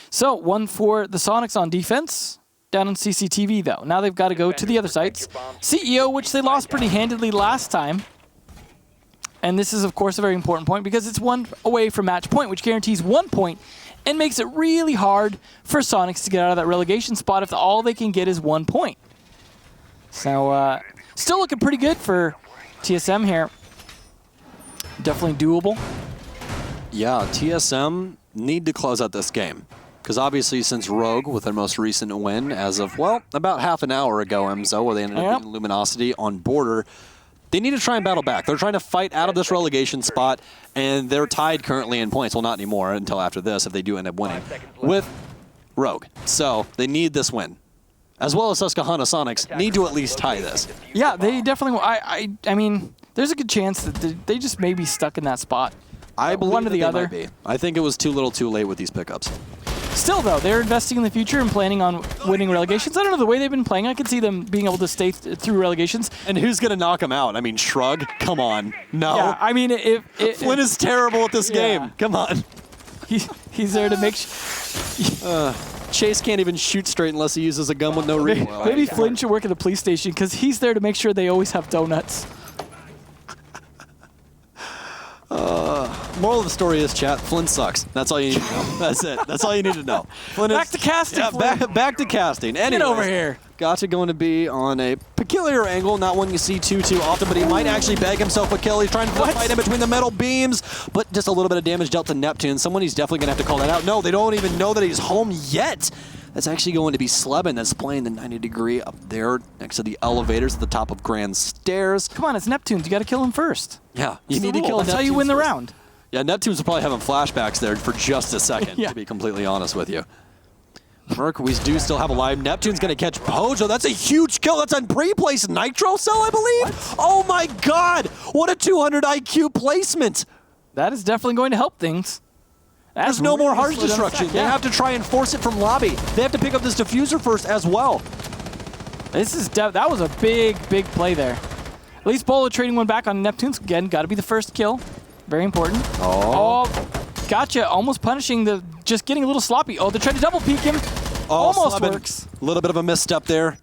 So 1 for the Soniqs on defense. Down on CCTV though. Now they've got to go to the other sites. CEO, which they lost pretty handedly last time. And this is, of course, a very important point because it's 1 away from match point, which guarantees 1 point and makes it really hard for Soniqs to get out of that relegation spot if all they can get is 1 point. So, still looking pretty good for TSM here. Definitely doable. Yeah, TSM need to close out this game. Because obviously, since Rogue, with their most recent win as of, well, about half an hour ago, Emzo, where they ended up beating Luminosity on border, they need to try and battle back. They're trying to fight out of this relegation spot, and they're tied currently in points. Well, not anymore until after this, if they do end up winning, with Rogue. So they need this win. As well as Susquehanna Soniqs need to at least tie this. Yeah, they definitely. I mean, there's a good chance that they just may be stuck in that spot. I believe one or the other. Might be. I think it was too little, too late with these pickups. Still, though, they're investing in the future and planning on winning relegations. I don't know, the way they've been playing, I could see them being able to stay through relegations. And who's going to knock them out? I mean, Shrug? Come on. No. Yeah, I mean, Flynn is terrible at this game. Come on. He's there to make sure. Chase can't even shoot straight unless he uses a gun with no recoil. Maybe Flynn should work at the police station because he's there to make sure they always have donuts. Moral of the story is, chat, Flynn sucks. That's all you need to know. That's it. That's all you need to know. Flynn Back to casting, Yeah, Flynn. back to casting. Anyways, Get over here. Gotcha going to be on a peculiar angle, not one you see too often, but he might actually bag himself a kill. He's trying to fight in between the metal beams, but just a little bit of damage dealt to Neptune. Someone he's definitely going to have to call that out. No, they don't even know that he's home yet. That's actually going to be Sleben that's playing the 90-degree up there next to the elevators at the top of Grand Stairs. Come on, it's Neptune's. You got to kill him first. Yeah, you need to That's kill how you win the first. round. Yeah, Neptune's probably having flashbacks there for just a second, Yeah. to be completely honest with you. Merc, we do still have a live. Neptune's going to catch Pojo. That's a huge kill. That's on pre-placed Nitro Cell, I believe. What? Oh my God! What a 200 IQ placement. That is definitely going to help things. There's no more harsh destruction. They have to try and force it from lobby. They have to pick up this diffuser first as well. That was a big play there. At least Bolo trading one back on Neptune's. Again, got to be the first kill. Very important. Oh, gotcha. Almost punishing the, just getting a little sloppy. Oh, they're trying to double peek him. Almost works. A little bit of a misstep there.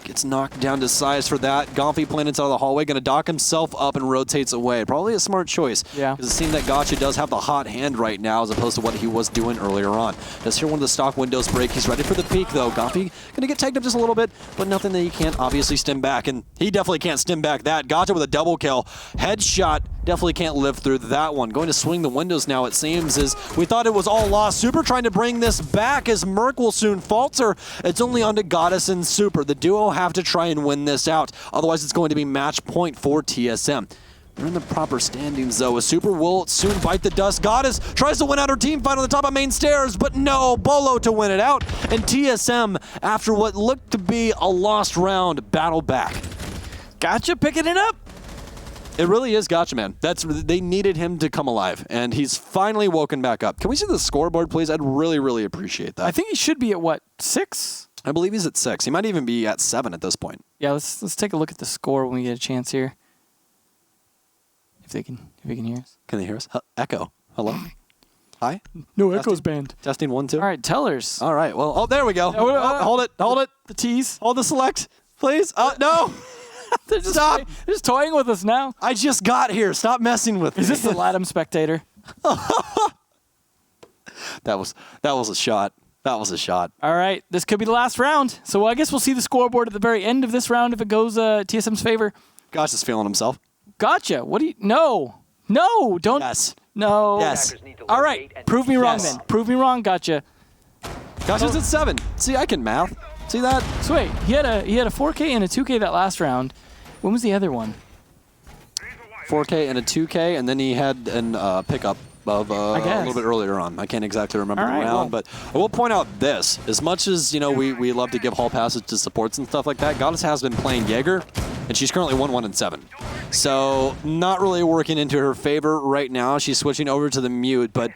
Gets knocked down to size for that. Gomfi playing inside of the hallway, going to dock himself up and rotates away. Probably a smart choice. Yeah. Because it seems that Gotcha does have the hot hand right now as opposed to what he was doing earlier on. Does hear one of the stock windows break. He's ready for the peak though. Gomfi going to get tagged up just a little bit, but nothing that he can't obviously stem back. And he definitely can't stem back that. Gotcha with a double kill. Headshot. Definitely can't live through that one. Going to swing the windows now, it seems, as we thought it was all lost. Super trying to bring this back as Merc will soon falter. It's only on to Goddess and Super. The duo have to try and win this out. Otherwise, it's going to be match point for TSM. They're in the proper standings, though. A Super will soon bite the dust. Goddess tries to win out her team fight on the top of main stairs, but no, Bolo to win it out. And TSM, after what looked to be a lost round, battle back. Gotcha picking it up. It really is Gotcha, man. They needed him to come alive, and he's finally woken back up. Can we see the scoreboard, please? I'd really appreciate that. I think he should be at, what, 6? I believe he's at 6. He might even be at 7 at this point. Yeah, let's take a look at the score when we get a chance here. If they can hear us. Can they hear us? Echo. Hello? Hi? No, Echo's banned. Testing 1, 2. All right, tellers. All right, well, there we go. Hold it. The tease. Hold the select, please. No. They're just Stop. They're just toying with us now. I just got here. Stop messing with me. Is this the Latham Spectator? That was a shot. That was a shot. All right, this could be the last round. So I guess we'll see the scoreboard at the very end of this round if it goes TSM's favor. Gosh, is feeling himself. Gotcha. What do you... No, don't... Yes. No. Yes. All right, prove me wrong Yes. then. Prove me wrong, gotcha. Gosh, it's at 7. See, I can math. See that? So wait, he had a 4K and a 2K that last round. When was the other one? 4K and a 2K, and then he had an pickup of a little bit earlier on. I can't exactly remember the round, but I will point out this. As much as, we love to give hall passes to supports and stuff like that, Goddess has been playing Jaeger, and she's currently 1-1-7. So not really working into her favor right now. She's switching over to the mute, but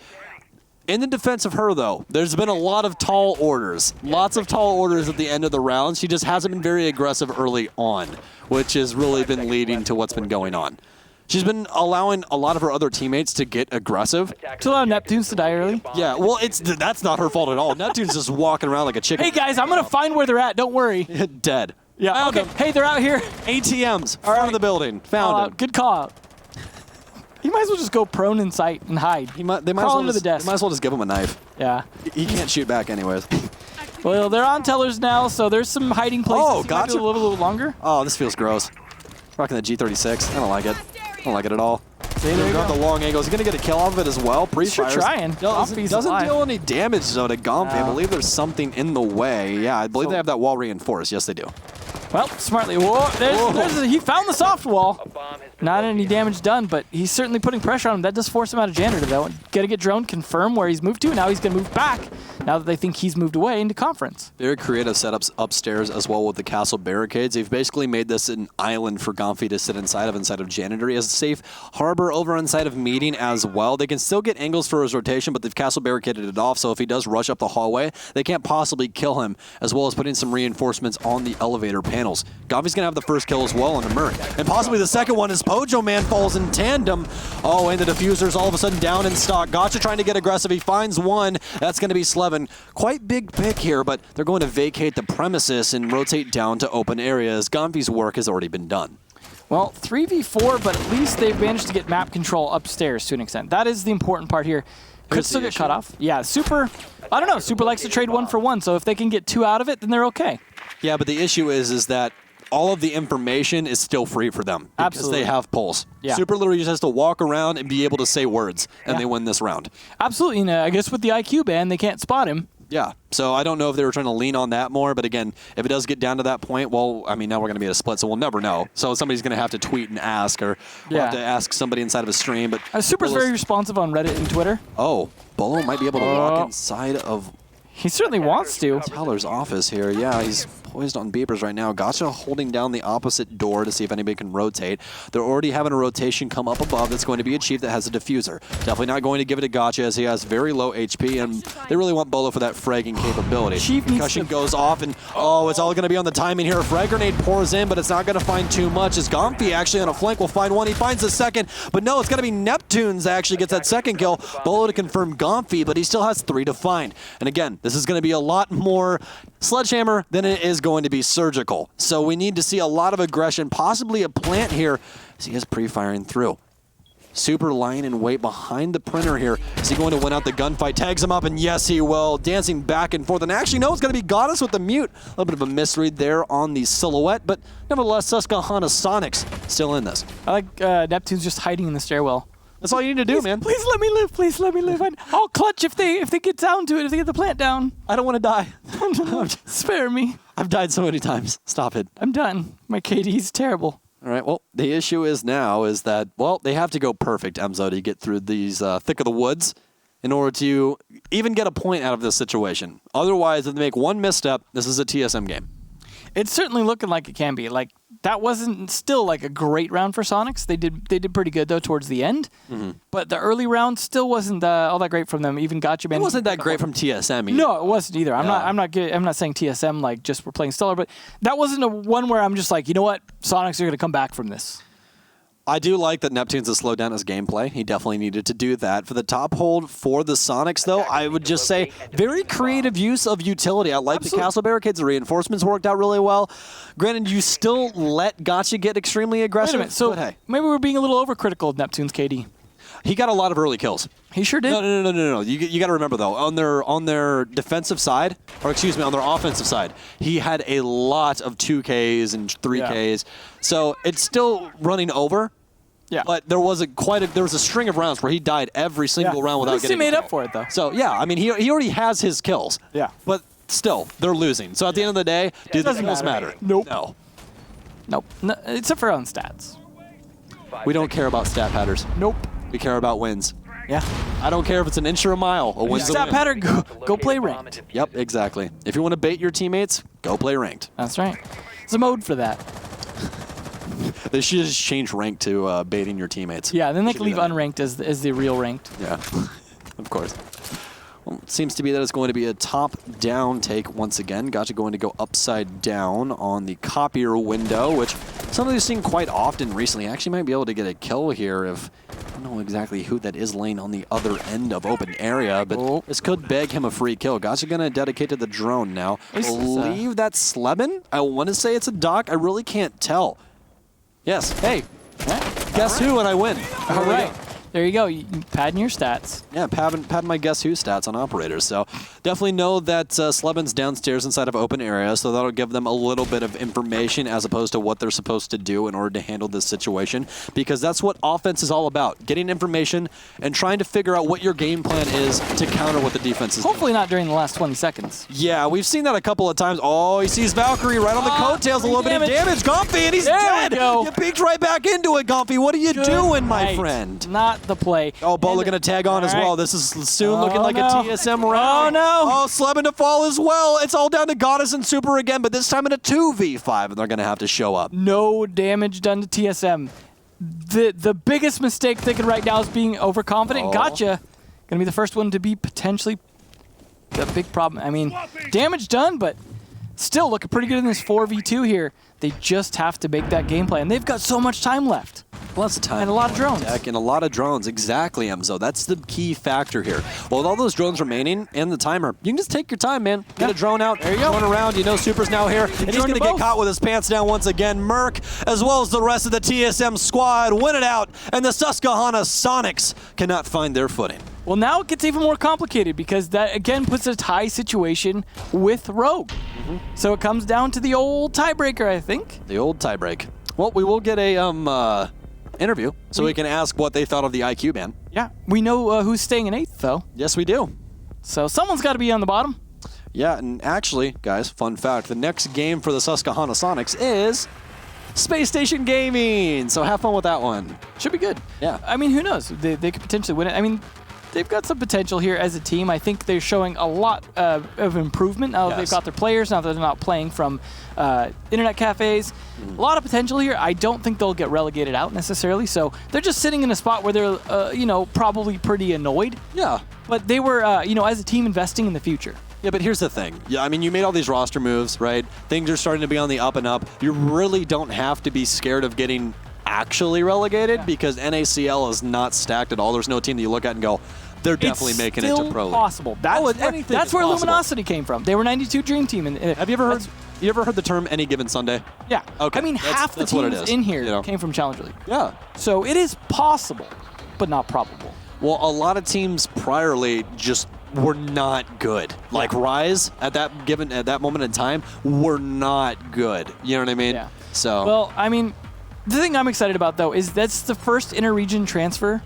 in the defense of her, though, there's been a lot of tall orders. Lots of tall orders at the end of the round. She just hasn't been very aggressive early on, which has really been leading to what's been going on. She's been allowing a lot of her other teammates to get aggressive. To allow Neptunes to die early? Yeah, well, that's not her fault at all. Neptune's just walking around like a chicken. Hey, guys, I'm going to find where they're at. Don't worry. Dead. Yeah, Found okay. them. Hey, they're out here. ATMs, front of the building. Found him. Good call out. He might as well just go prone in sight and hide. They might Crawl under the desk. They might as well just give him a knife. Yeah. He can't shoot back anyways. Well, they're on tellers now, so there's some hiding places. Oh, He might gotcha. do a little longer. Oh, this feels gross. Rocking the G36. I don't like it. I don't like it at all. See, there you got go. the long angles. He's going to get a kill off of it as well. Sure trying. Gomfi's Doesn't alive. deal any damage, though, to Gomfi. I believe there's something in the way. Yeah, I believe they have that wall reinforced. Yes, they do. Well, smartly. Whoa, he found the soft wall. Not any damage done, but he's certainly putting pressure on him. That does force him out of janitor, though. Gotta get drone, confirm where he's moved to, and now he's gonna move back, now that they think he's moved away into conference. Very creative setups upstairs as well with the castle barricades. They've basically made this an island for Gomfi to sit inside of janitor. He has a safe harbor over inside of meeting as well. They can still get angles for his rotation, but they've castle barricaded it off, so if he does rush up the hallway, they can't possibly kill him, as well as putting some reinforcements on the elevator panels. Gomfi's gonna have the first kill as well on the Merc, and possibly the second one as Pojo Man falls in tandem. Oh, and the diffuser's all of a sudden down in stock. Gotcha trying to get aggressive. He finds one. That's gonna be Slevin. Slevin. Quite big pick here, but they're going to vacate the premises and rotate down to open areas. Gomfi's work has already been done. Well, 3v4, but at least they've managed to get map control upstairs to an extent. That is the important part here. Could still get cut off. Yeah, Super, I don't know. Super likes to trade 1 for 1, so if they can get 2 out of it, then they're okay. Yeah, but the issue is that all of the information is still free for them because Absolutely. they have pulse. Yeah. Super literally just has to walk around and be able to say words, and they win this round. Absolutely. And, I guess with the IQ ban, they can't spot him. Yeah, so I don't know if they were trying to lean on that more, but again, if it does get down to that point, well, I mean, now we're going to be at a split, so we'll never know. So somebody's going to have to tweet and ask, or we'll have to ask somebody inside of a stream. But Super's very responsive on Reddit and Twitter. Oh, Bolo might be able to walk inside of He certainly wants to. Teller's office here. Yeah, he's poised on beepers right now. Gotcha holding down the opposite door to see if anybody can rotate. They're already having a rotation come up above. That's going to be a Chief that has a diffuser. Definitely not going to give it to Gotcha as he has very low HP, and they really want Bolo for that fragging capability. Chief Concussion goes off, and oh, it's all going to be on the timing here. A frag grenade pours in, but it's not going to find too much. As Gomfi actually on a flank will find one. He finds the second, but no, it's going to be Neptunes that actually gets that second kill. Bolo to confirm Gomfi, but he still has 3 to find. And again, this is going to be a lot more sledgehammer than it is going to be surgical. So we need to see a lot of aggression, possibly a plant here, as he is pre-firing through. Super lying in wait behind the printer here. Is he going to win out the gunfight? Tags him up, and yes, he will. Dancing back and forth. And actually, no, it's going to be Goddess with the mute. A little bit of a misread there on the silhouette, but nevertheless, Susquehanna Soniqs still in this. I like Neptune's just hiding in the stairwell. That's all you need to do, man. Please let me live. Please let me live. I'll clutch if they get down to it, if they get the plant down. I don't want to die. Spare me. I've died so many times. Stop it. I'm done. My KD's terrible. All right, well, the issue is now is that, well, they have to go perfect, Emzo, to get through these thick of the woods in order to even get a point out of this situation. Otherwise, if they make one misstep, this is a TSM game. It's certainly looking like it can be. Like, that wasn't still like a great round for Soniqs. They did pretty good though towards the end, but the early round still wasn't all that great from them. Even Gotcha Man. It wasn't that great from TSM either. No, it wasn't either. I'm not saying TSM like just we're playing stellar, but that wasn't a one where I'm just like, you know what, Soniqs are going to come back from this. I do like that Neptunes has slowed down his gameplay. He definitely needed to do that. For the top hold for the Soniqs, though, I would just say very creative use of utility. I like the castle barricades. The reinforcements worked out really well. Granted, you still let Gotcha get extremely aggressive. Wait a minute, so hey, maybe we're being a little overcritical of Neptune's KD. He got a lot of early kills. He sure did. No. You got to remember though, on their defensive side, or excuse me, on their offensive side, he had a lot of 2Ks and 3Ks. Yeah. So it's still running over. Yeah. But there was a string of rounds where he died every single round without getting. He made up for it though. So yeah, I mean he already has his kills. Yeah. But still, they're losing. So at the end of the day, do the kills matter? Nope. No, except for our own stats. We don't care about stat patterns. Nope. We care about wins. Yeah. I don't care if it's an inch or a mile. A win's a win. Stat pattern, go play ranked. Yep, exactly. If you want to bait your teammates, go play ranked. That's right. There's a mode for that. They should just change rank to baiting your teammates. Yeah, then they can leave unranked as the real ranked. Yeah, of course. Well, it seems to be that it's going to be a top-down take once again. Gotcha going to go upside down on the copier window, which something we've seen quite often recently. Actually might be able to get a kill here if I don't know exactly who that is laying on the other end of open area, but this could beg him a free kill. Gotcha going to dedicate to the drone now. I believe that's Sleben. I want to say it's a Doc. I really can't tell. Yes. Hey, guess who and I win. All right. There you go. You padding your stats. Yeah, padding my guess who stats on operators. So definitely know that Sleben's downstairs inside of open area, so that'll give them a little bit of information as opposed to what they're supposed to do in order to handle this situation, because that's what offense is all about, getting information and trying to figure out what your game plan is to counter what the defense is Hopefully doing. not during the last 20 seconds. Yeah, we've seen that a couple of times. Oh, he sees Valkyrie right on the coattails, a little bit of damage. Gomfi, and he's dead! You peeked right back into it, Gomfi. What are you doing, my friend? Not the play. Oh, Bolo going to tag on as well. This is soon looking like a TSM round. Oh, no. Oh, Sleben to fall as well. It's all down to Goddess and Super again, but this time in a 2v5, and they're going to have to show up. No damage done to TSM. The biggest mistake they could right now is being overconfident. Gotcha. Going to be the first one to be potentially a big problem. I mean, damage done, but still looking pretty good in this 4v2 here. They just have to make that game plan. They've got so much time left. Lots of time. And a lot of drones. And a lot of drones. Exactly, Emzo. That's the key factor here. Well, with all those drones remaining and the timer, you can just take your time, man. Get a drone out. There you go. Run around. You know Super's now here. And he's going to get caught with his pants down once again. Merc, as well as the rest of the TSM squad, win it out. And the Susquehanna Soniqs cannot find their footing. Well, now it gets even more complicated because that, again, puts a tie situation with Rogue. So it comes down to the old tiebreaker, I think. The old tiebreak. Well, we will get a interview so we can ask what they thought of the IQ ban. Yeah, we know who's staying in 8th, though. Yes, we do. So someone's got to be on the bottom. Yeah, and actually, guys, fun fact, the next game for the Susquehanna Soniqs is Space Station Gaming. So have fun with that one. Should be good. Yeah. I mean, who knows? They could potentially win it. I mean, they've got some potential here as a team. I think they're showing a lot of improvement now that they've got their players, now that they're not playing from internet cafes. A lot of potential here. I don't think they'll get relegated out necessarily, so they're just sitting in a spot where they're, probably pretty annoyed. Yeah. But they were, as a team investing in the future. Yeah, but here's the thing. Yeah, I mean, you made all these roster moves, right? Things are starting to be on the up and up. You really don't have to be scared of getting actually relegated because NACL is not stacked at all. There's no team that you look at and go, they're definitely making it to Pro League. Possible. That's where Luminosity came from. They were 92 Dream Team. And have you ever heard the term any given Sunday? Yeah. Okay. I mean, half the teams in here came from Challenger League. Yeah. So it is possible, but not probable. Well, a lot of teams priorly just were not good. Like Rise at that moment in time were not good. You know what I mean? Yeah. So. Well, I mean, the thing I'm excited about though is that's the first inter-region transfer.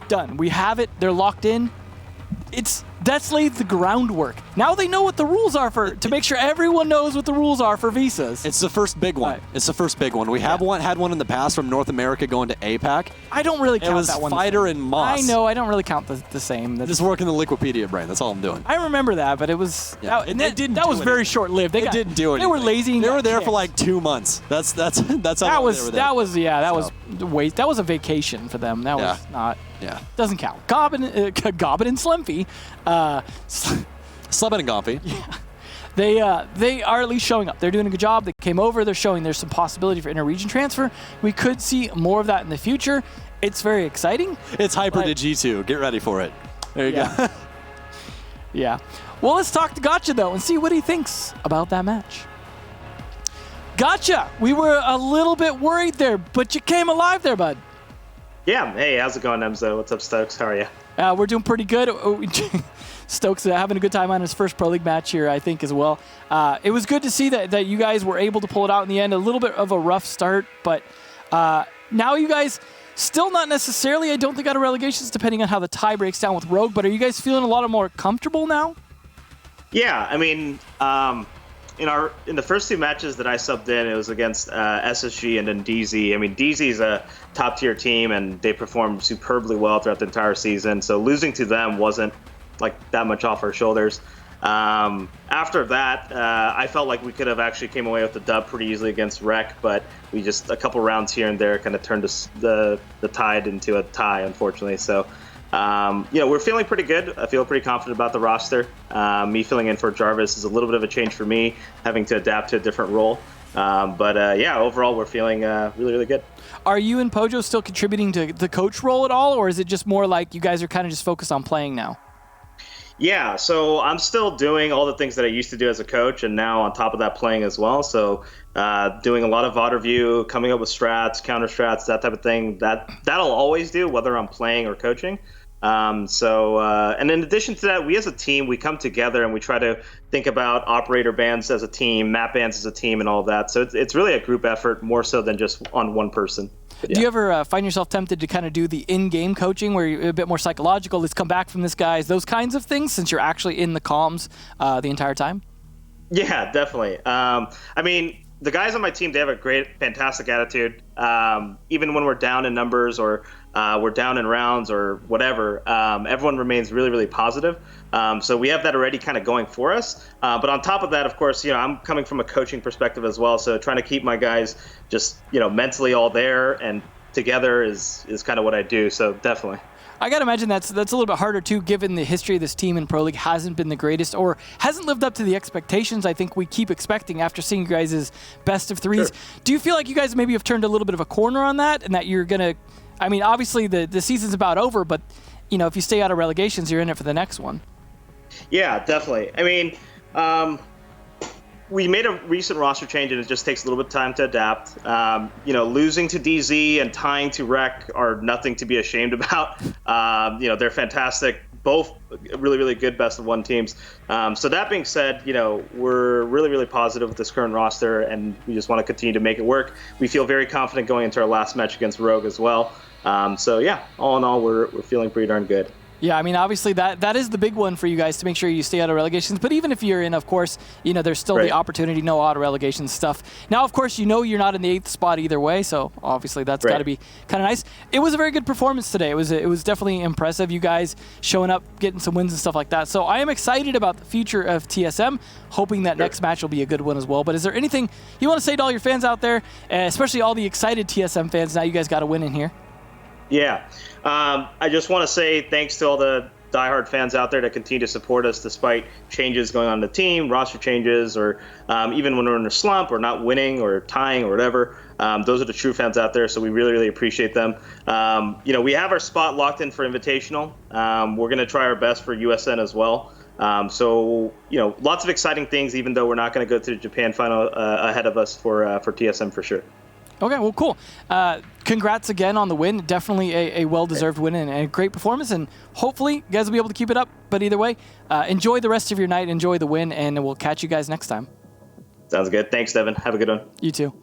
Done. We have it. They're locked in. That's laid the groundwork. Now they know what the rules are to make sure everyone knows what the rules are for visas. It's the first big one. It's the first big one. We have had one in the past from North America going to APAC. I don't really count that one. It was Fighter and Moss. I know. I don't really count the same. Just working the Liquipedia brain. That's all I'm doing. I remember that, but it was that was very short-lived. They didn't do it. They were lazy. And they were there for like 2 months. That's how that was they were there. That was a vacation for them. That was not. Yeah. Doesn't count. Gobbin and Slimpy. Slebin and Gompy. Yeah. They are at least showing up. They're doing a good job. They came over. They're showing there's some possibility for inter-region transfer. We could see more of that in the future. It's very exciting. It's Hyper to G2. Get ready for it. There you go. Yeah. Well, let's talk to Gotcha, though, and see what he thinks about that match. Gotcha! We were a little bit worried there, but you came alive there, bud. Yeah. Hey, how's it going, Emzo? What's up, Stokes? How are you? We're doing pretty good. Stokes having a good time on his first Pro League match here, I think, as well. It was good to see that you guys were able to pull it out in the end. A little bit of a rough start, but now you guys still not necessarily, I don't think, out of relegations, depending on how the tie breaks down with Rogue, but are you guys feeling a lot more comfortable now? Yeah, I mean, in the first 2 matches that I subbed in, it was against SSG and then DZ. I mean, DZ is a top-tier team, and they performed superbly well throughout the entire season. So losing to them wasn't like that much off our shoulders. After that, I felt like we could have actually came away with the dub pretty easily against Rec, but we just a couple rounds here and there kind of turned the tide into a tie, unfortunately. So. We're feeling pretty good. I feel pretty confident about the roster. Me filling in for Jarvis is a little bit of a change for me, having to adapt to a different role. Overall, we're feeling really, really good. Are you and Pojo still contributing to the coach role at all, or is it just more like you guys are kind of just focused on playing now? Yeah, so I'm still doing all the things that I used to do as a coach, and now on top of that, playing as well. So doing a lot of VOD review, coming up with strats, counter strats, that type of thing. That'll always do, whether I'm playing or coaching. And in addition to that, we as a team, we come together and we try to think about operator bans as a team, map bans as a team, and all of that. So it's really a group effort more so than just on one person. Yeah. Do you ever find yourself tempted to kind of do the in-game coaching where you're a bit more psychological, let's come back from this, guys, those kinds of things, since you're actually in the comms the entire time? Yeah, definitely. I mean, the guys on my team, they have a fantastic attitude. Even when we're down in numbers or we're down in rounds or whatever, everyone remains really, really positive. So we have that already kind of going for us. But on top of that, of course, I'm coming from a coaching perspective as well. So trying to keep my guys just, mentally all there and together is kind of what I do. So definitely. I got to imagine that's a little bit harder, too, given the history of this team in Pro League hasn't been the greatest or hasn't lived up to the expectations I think we keep expecting after seeing you guys' best of threes. Sure. Do you feel like you guys maybe have turned a little bit of a corner on that and that you're going to, I mean, obviously the season's about over, but, you know, if you stay out of relegations, you're in it for the next one. Yeah, definitely. I mean, we made a recent roster change, and it just takes a little bit of time to adapt. You know, losing to DZ and tying to Rec are nothing to be ashamed about. You know, they're fantastic, both really, really good best-of-1 teams. So that being said, you know, we're really, really positive with this current roster, and we just want to continue to make it work. We feel very confident going into our last match against Rogue as well. So yeah, all in all, we're feeling pretty darn good. Yeah, I mean, obviously that is the big one for you guys to make sure you stay out of relegations. But even if you're in, of course, you know, there's still the opportunity, no auto relegation stuff. Now, of course, you know you're not in the 8th spot either way, so obviously that's got to be kind of nice. It was a very good performance today. It was definitely impressive. You guys showing up, getting some wins and stuff like that. So I am excited about the future of TSM, hoping that next match will be a good one as well. But is there anything you want to say to all your fans out there, especially all the excited TSM fans? Now you guys got to win in here. Yeah. I just want to say thanks to all the diehard fans out there that continue to support us despite changes going on in the team, roster changes, or even when we're in a slump or not winning or tying or whatever. Those are the true fans out there, so we really, really appreciate them. You know, we have our spot locked in for Invitational. We're going to try our best for USN as well. So, you know, lots of exciting things, even though we're not going to go to the Japan final ahead of us for TSM for sure. Okay, well, cool. Congrats again on the win. Definitely a well-deserved win and a great performance, and hopefully you guys will be able to keep it up. But either way, enjoy the rest of your night, enjoy the win, and we'll catch you guys next time. Sounds good. Thanks, Devin. Have a good one. You too.